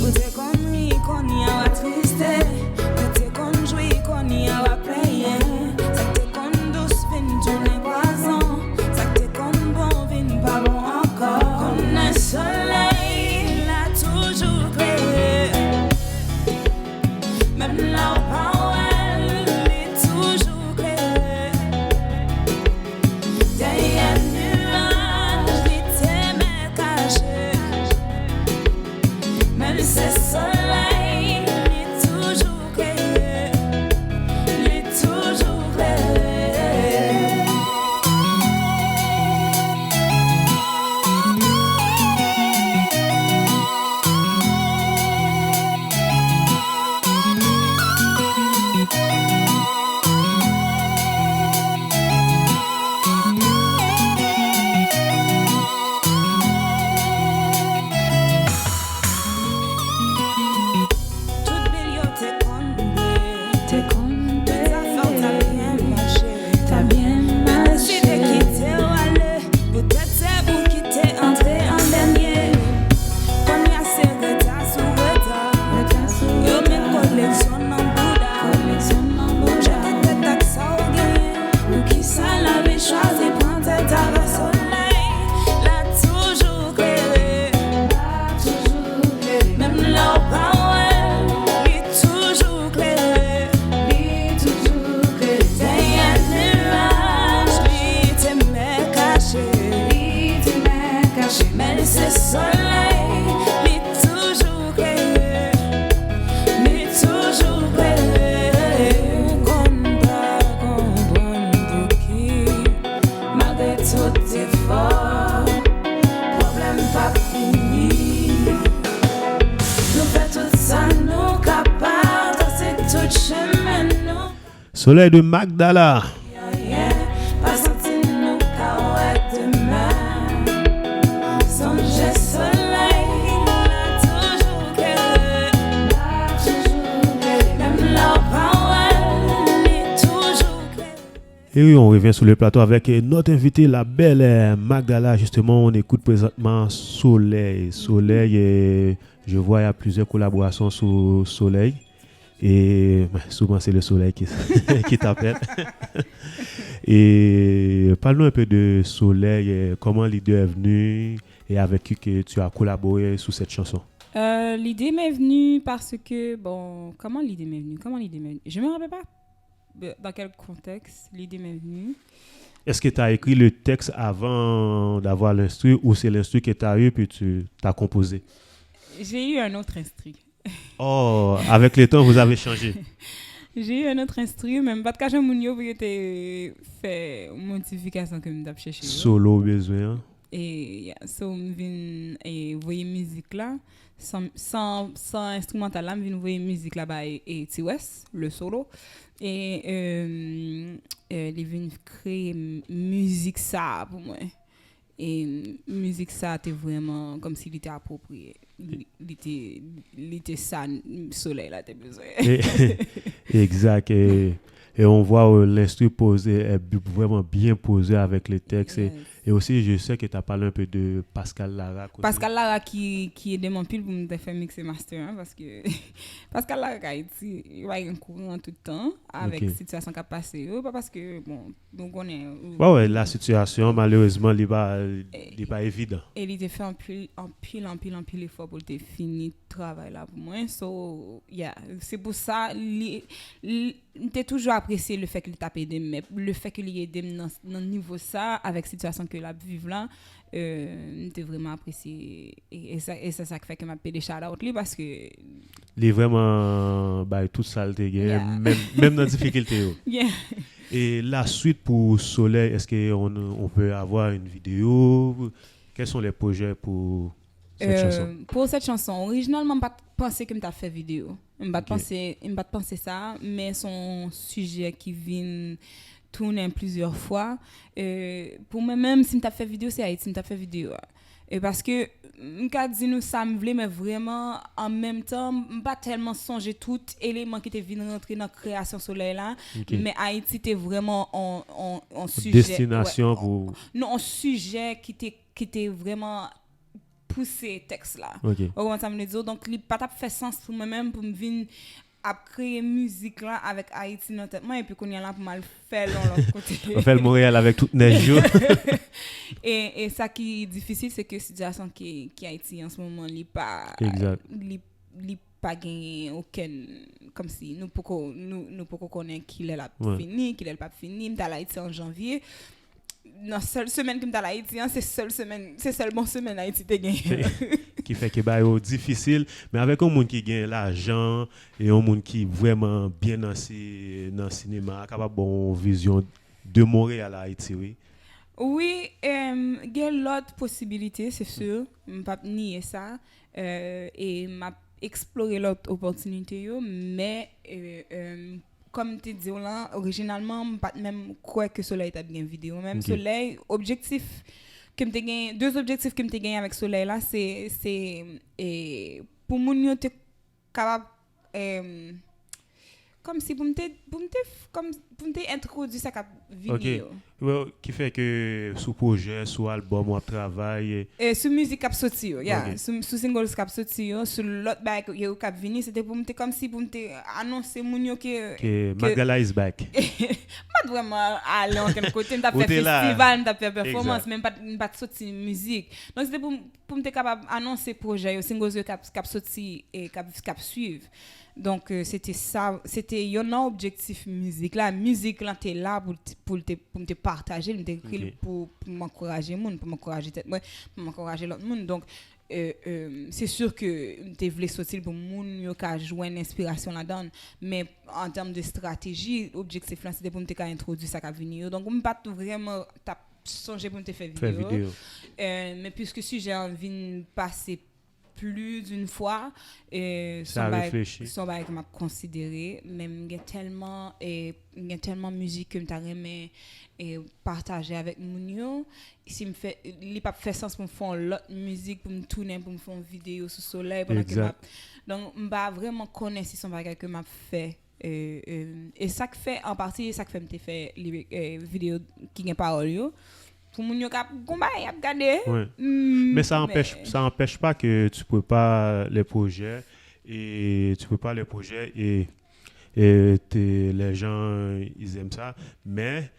Ou te konri kon ya wa triste, ou te konjwi kon ya wa pleye. Ça te kon douce fin tourne poison, ça te kon bon vin pas bon encore. Kon un soleil l'a toujours créé, même là où pas elle est toujours créé. Derrière nuage, il t'aimait caché, même ce soleil est toujours créé, il est toujours créé. Toute belle yo t'es condé, ta force t'a bien marché, Même si t'es quitté ou allé, peut-être c'est vous qui t'es entré en dernier. Qu'on y a serré ta sous yo me collection en Bouddha, je te tête ça au gain, ou qui ça l'avait choisi, prends tête avec soleil, l'a toujours créé, même là où pas ouais, il est toujours clair, derrière nuage, il t'aimait caché, mais ce soleil, il est toujours clair, il est toujours clair, qu'on pas comprendre pour qui, malgré tout effort, problème pas fini. Nous faisons tout ça, nous capables, c'est tout chemin, nous. Soleil de Magdala. Pas senti nous caouette demain. Songe soleil, l'a toujours clair. Même là, pas il est toujours clair. Et oui, on revient sur le plateau avec notre invité, la belle Magdala. Justement, on écoute présentement Soleil. Soleil, et je vois il y a plusieurs collaborations sur Soleil. Et souvent, c'est le soleil qui t'appelle. Et parle-nous un peu de Soleil, comment l'idée est venue et avec qui que tu as collaboré sur cette chanson. L'idée m'est venue parce que, comment l'idée m'est venue? Je ne me rappelle pas dans quel contexte l'idée m'est venue. Est-ce que tu as écrit le texte avant d'avoir l'instru ou c'est l'instru que tu as eu puis tu t'as composé? J'ai eu un autre instru. Oh, avec le temps, vous avez changé. J'ai eu un autre instru, même pas de cas, j'ai fait une modification que je cherché. Solo besoin. Et so je viens voyer musique là sans instrumental là, je viens voyer musique là bas et T-West le solo et il vient créer musique ça pour moi. Et musique ça était vraiment comme s'il était approprié. Il était ça soleil là t'as besoin. Exact. Et on voit l'instru posé est vraiment bien posé avec les textes. Yes. Et aussi, je sais que tu as parlé un peu de Pascal Lara. Pascal Lara qui aide mon pile pour me faire mixer master, parce que Pascal Lara il va un courant tout le temps avec la situation qui a passé. Pas parce que, nous connaissons. Ouais, la situation, malheureusement, n'est pas évident. Et il a fait un pile effort pour te finir le travail là pour moi. So, c'est pour ça, j'ai toujours apprécié le fait qu'il t'a aidé, mais le fait qu'il ait aidé dans le niveau ça, avec la situation que la vive là, t'ai vraiment apprécié et ça qui fait que m'a payé des shout-out lui parce que Il est vraiment bah, tout ça le gain, Yeah. même dans difficulté. Yo. yeah. Et la suite pour Soleil, est-ce qu'on peut avoir une vidéo? Quels sont les projets pour cette chanson? Pour cette chanson, originalement, je pas pensé que m't'a fait vidéo. Je pas pensé ça, mais son sujet qui vient tourner plusieurs fois. Pour moi-même, si m't'a fait vidéo, c'est Haïti, m't'a fait vidéo. Et parce que m'ka dit nous ça me voulait, mais vraiment en même temps, pas tellement songer tout élément qui était venu rentrer dans la création Soleil là, mais Haïti était vraiment en sujet Destination ouais, pour non, un sujet qui était vraiment poussé texte là. OK. Comment ça me dit donc il pas t'a fait sens pour moi-même pour me venir à créer musique là avec Haïti dans tête moi et puis qu'on y a là pour mal faire l'autre côté. On fait le Montréal avec toute neige. et ça qui est difficile c'est que situation qui Haïti en ce moment il pas Exact. il pas gagné aucun comme si nous pourquoi connaître qu'il est là Ouais. fini, qu'il est pas fini, m'ta Haïti en janvier. Non, seule semaine que m'ta Haïti, c'est seulement semaine Haïti te gagné. Qui fait que bah yo difficile mais avec un monde qui gagne l'argent et un monde qui vraiment bien dans le cinéma capable bon vision de Montréal à Haïti oui. Oui, il y a l'autre possibilité, c'est sûr. Je ne vais pas nier ça. Et m'a exploré l'autre opportunité, yo, mais comme tu dis là, originalement, je ne pas même croire que Soleil t'a bien vidéo. Même Ok. Soleil, objectif que me gagné, deux objectifs que me gagné avec Soleil là, c'est pour moun yo te capable comme si pour me introduire ça cap vidéo. Ouais, qui fait que sous projet, sous album, on travaille. Sur musique cap sorti yo, yeah, Ok. sur single cap sorti yo, sur l'autre back yo cap vini, c'était pour me comme si pour me annoncer moun yo que Magdala is back. pas vraiment aller en quelque côté, m'ta Ou fait t'es là. festival, m'ta fait performance, Exact. même pas sorti musique. Donc c'était pour me capable annoncer projet yo, single yo cap sorti et cap suivre. Donc c'était ça, c'était un objectif musique là t'es là pour me partager, me écrire Ok. pour m'encourager monde, pour m'encourager tête moi, pour m'encourager l'autre monde. Donc c'est sûr que tu voulais sortir pour moun yo ka joindre inspiration là-dedans, mais en termes de stratégie, l'objectif là c'était pour me introduire ça ka venir. Donc on pas vraiment t'a songé pour me faire vidéo. Mais puisque sujet envie passer plus d'une fois Ça réfléchit. son bail que m'a considéré même il y a tellement musique que m'ta aimé et partager avec moun yo si me fait il pas fait sens pour me faire l'autre musique pour me tourner pour me faire une vidéo sur Soleil pendant que donc m'pa vraiment connaître si son bagage que m'a fait et ça que fait en partie ça que fait me fait vidéo qui n'a parole yo pour moun yo k'ap combat y a regarder. Ouais. Mais ça empêche pas que tu peux pas les projets et les gens ils aiment ça mais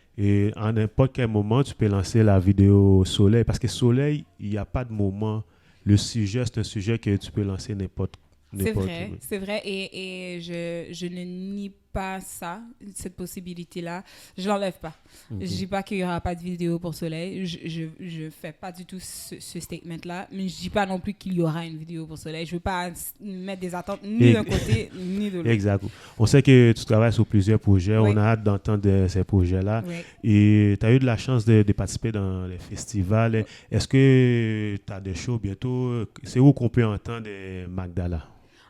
en n'importe quel moment tu peux lancer la vidéo Soleil parce que Soleil il y a pas de moment le sujet c'est un sujet que tu peux lancer n'importe C'est vrai et je ne nie pas ça, cette possibilité-là. Je l'enlève pas. Je dis pas qu'il y aura pas de vidéo pour Soleil. Je fais pas du tout ce statement-là. Mais je dis pas non plus qu'il y aura une vidéo pour Soleil. Je veux pas mettre des attentes ni d'un côté ni de l'autre. Exact. On sait que tu travailles sur plusieurs projets. Oui. On a hâte d'entendre ces projets-là. Oui. Et tu as eu de la chance de participer dans les festivals. Est-ce que tu as des shows bientôt? C'est où qu'on peut entendre Magdala?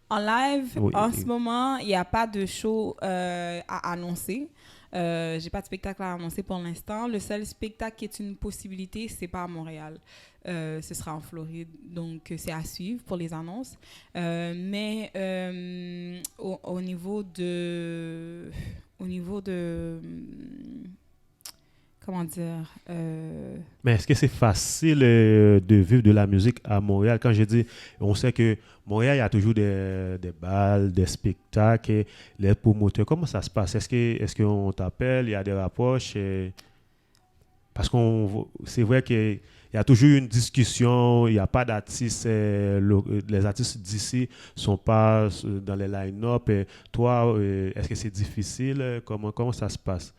En live, Oui. en ce moment, il n'y a pas de show à annoncer. J'ai pas de spectacle à annoncer pour l'instant. Le seul spectacle qui est une possibilité, c'est pas à Montréal. Ce sera en Floride, donc c'est à suivre pour les annonces. Mais au niveau de comment dire Mais est-ce que c'est facile de vivre de la musique à Montréal? Quand je dis, on sait que Montréal, il y a toujours des balles, des spectacles, les promoteurs. Comment ça se passe? Est-ce qu'on t'appelle? Il y a des rapproches? Parce que c'est vrai qu'il y a toujours une discussion, il n'y a pas d'artistes, les artistes d'ici ne sont pas dans les line-up. Toi, est-ce que c'est difficile? Comment ça se passe?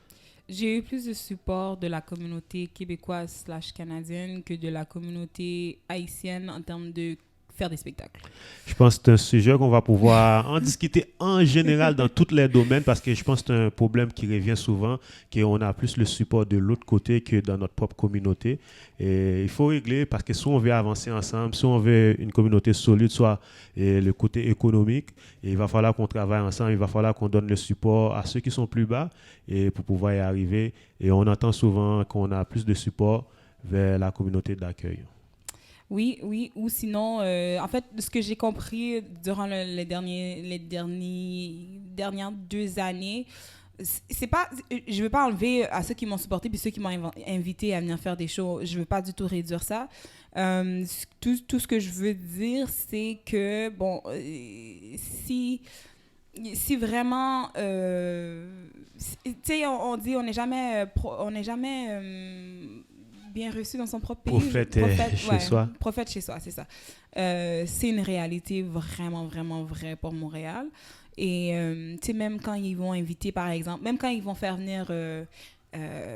J'ai eu plus de support de la communauté québécoise/canadienne que de la communauté haïtienne en termes de faire des spectacles. Je pense que c'est un sujet qu'on va pouvoir en discuter en général dans tous les domaines parce que je pense que c'est un problème qui revient souvent, qu'on a plus le support de l'autre côté que dans notre propre communauté. Et il faut régler parce que si on veut avancer ensemble, si on veut une communauté solide, soit le côté économique, et il va falloir qu'on travaille ensemble, il va falloir qu'on donne le support à ceux qui sont plus bas et pour pouvoir y arriver. Et on entend souvent qu'on a plus de support vers la communauté d'accueil. Oui, ou sinon, en fait, ce que j'ai compris durant les dernières 2 années, c'est pas, je veux pas enlever à ceux qui m'ont supporté puis ceux qui m'ont invité à venir faire des shows. Je veux pas du tout réduire ça. Tout ce que je veux dire, c'est que bon, si vraiment, tu sais, on dit on n'est jamais bien reçu dans son propre pays. Prophète chez soi. Prophète chez soi, c'est ça. C'est une réalité vraiment, vraiment vraie pour Montréal. Et tu sais, même quand ils vont inviter, par exemple, même quand ils vont faire venir,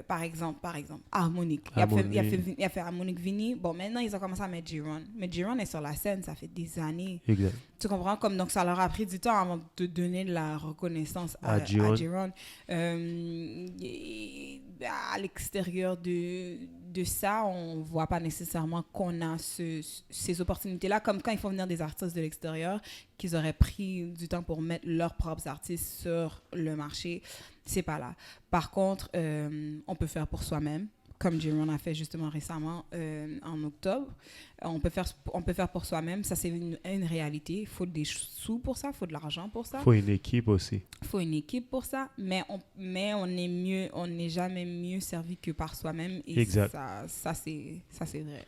par exemple, Harmonique. Il a fait Harmonique Vini. Bon, maintenant, ils ont commencé à mettre J-Ron. Mais J-Ron est sur la scène, ça fait des années. Exact. Tu comprends? Comme, donc, ça leur a pris du temps avant de donner de la reconnaissance à J-Ron. À l'extérieur de ça, on ne voit pas nécessairement qu'on a ces opportunités-là, comme quand il faut venir des artistes de l'extérieur, qu'ils auraient pris du temps pour mettre leurs propres artistes sur le marché. C'est pas là. Par contre, on peut faire pour soi-même, comme J-Ron a fait justement récemment en octobre. On peut faire pour soi-même. Ça, c'est une réalité. Il faut des sous pour ça, il faut de l'argent pour ça. Il faut une équipe aussi. Il faut une équipe pour ça, mais on n'est jamais mieux servi que par soi-même. Et exact. Ça c'est vrai.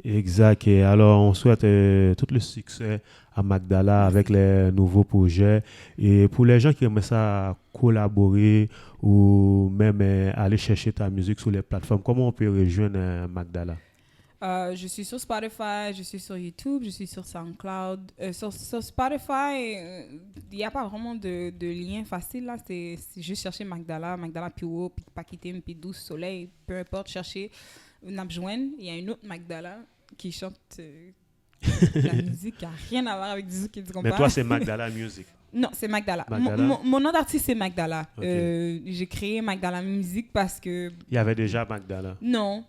Exact. Et alors, on souhaite tout le succès à Magdala avec les nouveaux projets. Et pour les gens qui aiment ça collaborer ou même aller chercher ta musique sur les plateformes, comment on peut rejoindre Magdala? Je suis sur Spotify, je suis sur YouTube, je suis sur SoundCloud. Sur Spotify, il n'y a pas vraiment de lien facile. Là. C'est juste chercher Magdala Piwo, puis Paquitim, puis Douce Soleil, peu importe, chercher Napjouen. Il y a une autre Magdala qui chante la musique qui n'a rien à voir avec du qui dit. Mais toi, c'est Magdala Music. Non, c'est Magdala. Mon nom d'artiste, c'est Magdala. Okay. J'ai créé Magdala Music parce que... Il y avait déjà Magdala? Non,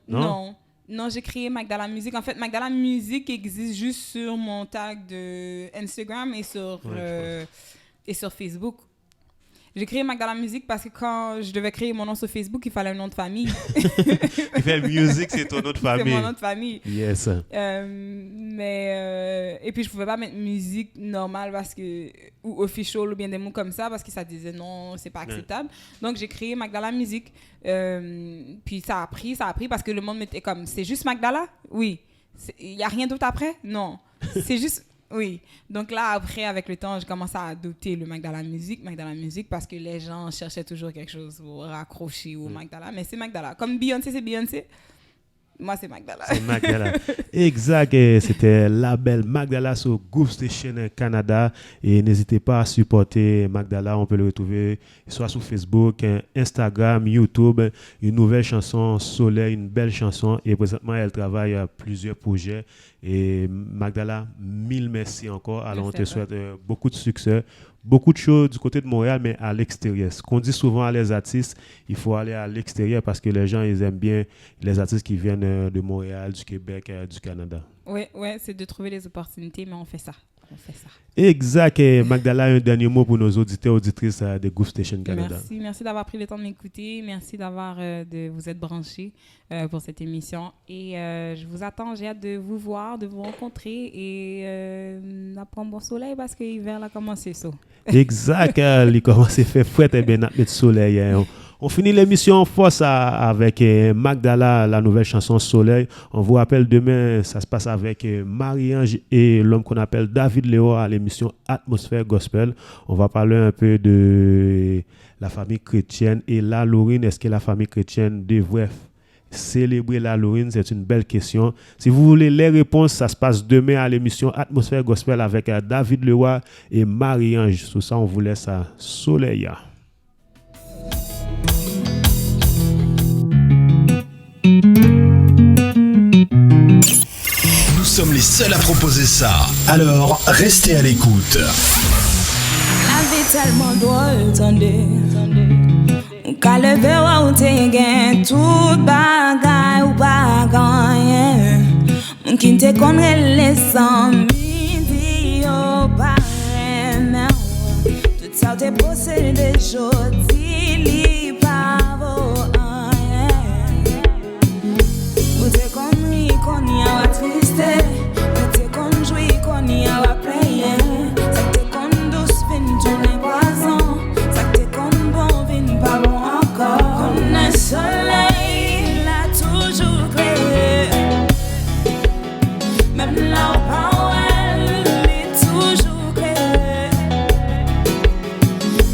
j'ai créé Magdala Music. En fait, Magdala Music existe juste sur mon tag de Instagram et sur Facebook. J'ai créé Magdala Music parce que quand je devais créer mon nom sur Facebook, il fallait un nom de famille. Il fait musique, c'est ton nom de famille. C'est mon nom de famille. Yes. Et puis, je pouvais pas mettre musique normale ou official ou bien des mots comme ça parce que ça disait non, c'est pas acceptable. Donc, j'ai créé Magdala Music. Puis, ça a pris parce que le monde m'était comme, c'est juste Magdala? Oui. Il y a rien d'autre après? Non. C'est juste... Oui. Donc là, après, avec le temps, j'ai commencé à adopter le Magdala Music parce que les gens cherchaient toujours quelque chose pour raccrocher au Magdala. Mais c'est Magdala. Comme Beyoncé, c'est Beyoncé. Moi, c'est Magdala. C'est Magdala. Exact. Et c'était la belle Magdala sur Groove Station Canada. Et n'hésitez pas à supporter Magdala. On peut le retrouver soit sur Facebook, Instagram, YouTube. Une nouvelle chanson, Soleil, une belle chanson. Et présentement, elle travaille à plusieurs projets. Et Magdala, mille merci encore. Alors, on te souhaite beaucoup de succès. Beaucoup de choses du côté de Montréal, mais à l'extérieur. Ce qu'on dit souvent à les artistes, il faut aller à l'extérieur parce que les gens, ils aiment bien les artistes qui viennent de Montréal, du Québec, du Canada. Oui, c'est de trouver les opportunités, mais on fait ça. Exact. Et Magdala, un dernier mot pour nos auditeurs et auditrices de Groove Station Canada. Merci d'avoir pris le temps de m'écouter. Merci de vous être branchés pour cette émission. Et je vous attends. J'ai hâte de vous voir, de vous rencontrer et d'apprendre bon soleil parce que l'hiver a commencé ça. Exact. Il commence à faire fouette et bien mettre soleil. On finit l'émission force avec Magdala, la nouvelle chanson Soleil. On vous rappelle demain, ça se passe avec Marie-Ange et l'homme qu'on appelle David Léo à l'émission Atmosphère Gospel. On va parler un peu de la famille chrétienne et l'Halloween. Est-ce que la famille chrétienne devrait célébrer l'Halloween? C'est une belle question. Si vous voulez les réponses, ça se passe demain à l'émission Atmosphère Gospel avec David Leroy et Marie-Ange. Sur ça, on vous laisse à Soleil. sommes les seuls à proposer ça. Alors, restez à l'écoute. La vie tellement drôle, attendez. Quand le verre ou te gagne, tout bagaille ou bagaille. Mon qui te connaît les amis, au pareil. Tout ça te possède des choses, il pas beau. Vous te connais, qu'on y a triste. Vous te connais, qu'on y a payé. Ça te connaît douce, fin tourner poison. Ça te connaît bon, vin pas bon encore. On est soleil, l'a toujours créé. Même là où pas elle, est toujours créé.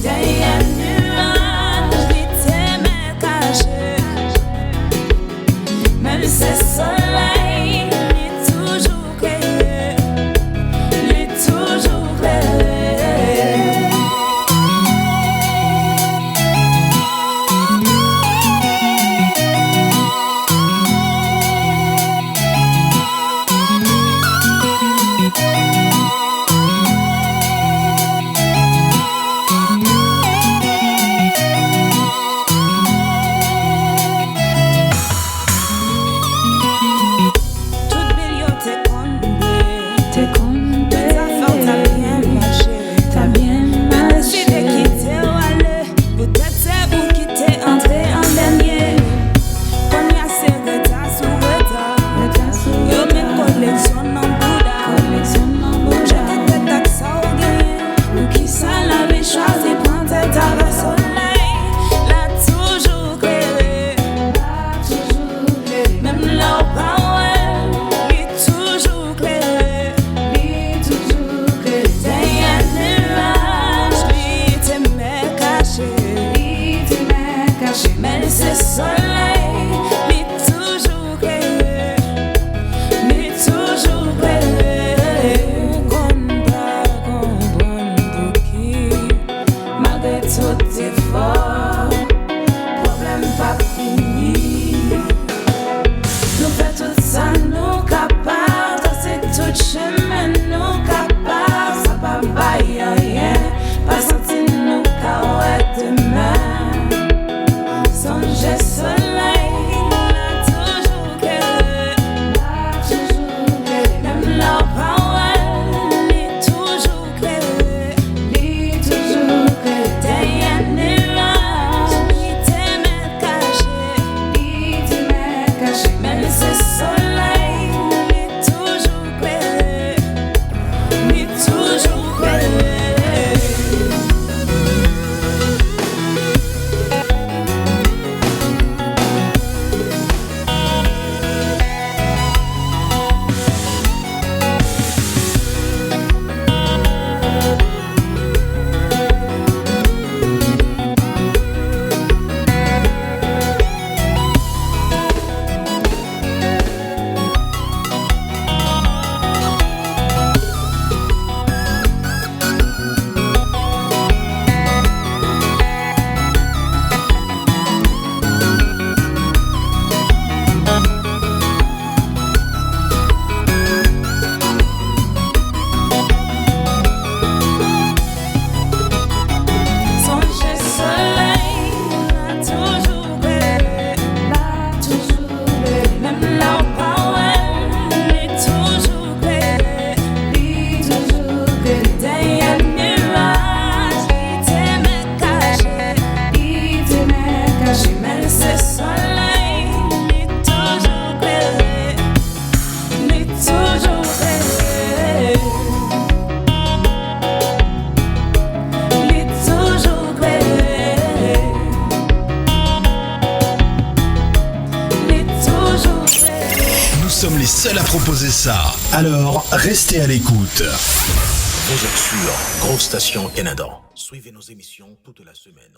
Derrière nuage, il t'aimait caché. Même c'est soleil, est toujours créé. Est toujours créé. Toute belle t'es condé. Toute affaire t'a bien marché. Mais décidé quitter ou aller. Peut-être c'est vous qui t'es entré en dernier. Qu'on y a c'est retard sur retard. Yo me collectionne en Bouddha. Je t'ai taxé au gain. Ou qui ça l'avait choisi prendre tête à la soleil. L'a toujours créé. Même là où pas ouais, il est toujours clair. Derrière nuage, il t'aimait caché. Mais c'est soleil, il est toujours clair. Il est toujours clair. Qu'on pas comprendre pour qui, malgré tout effort, problème pas fini. Nous faisons tout ça, nous capables. C'est tout chemin, nous capables. Ça va pas y rien. Pas senti nous caouette demain. Songe soleil, l'a toujours créé. Même là où pas ouais, il est toujours créé. Derrière nuage, il t'aimait caché. Mais c'est soleil, il est toujours clair. Il est toujours clair. Songe soleil, l'a toujours clair. Même là où pas ouais, il est toujours clair. Derrière nuage, il t'aimait caché. Mais c'est soleil, il est toujours clair. Il est toujours clair. Il est toujours clair. Il est toujours clair. Nous sommes les seuls à proposer ça. Alors, restez à l'écoute. Vous êtes sur Grosse Station Canada. Suivez nos émissions toute la semaine.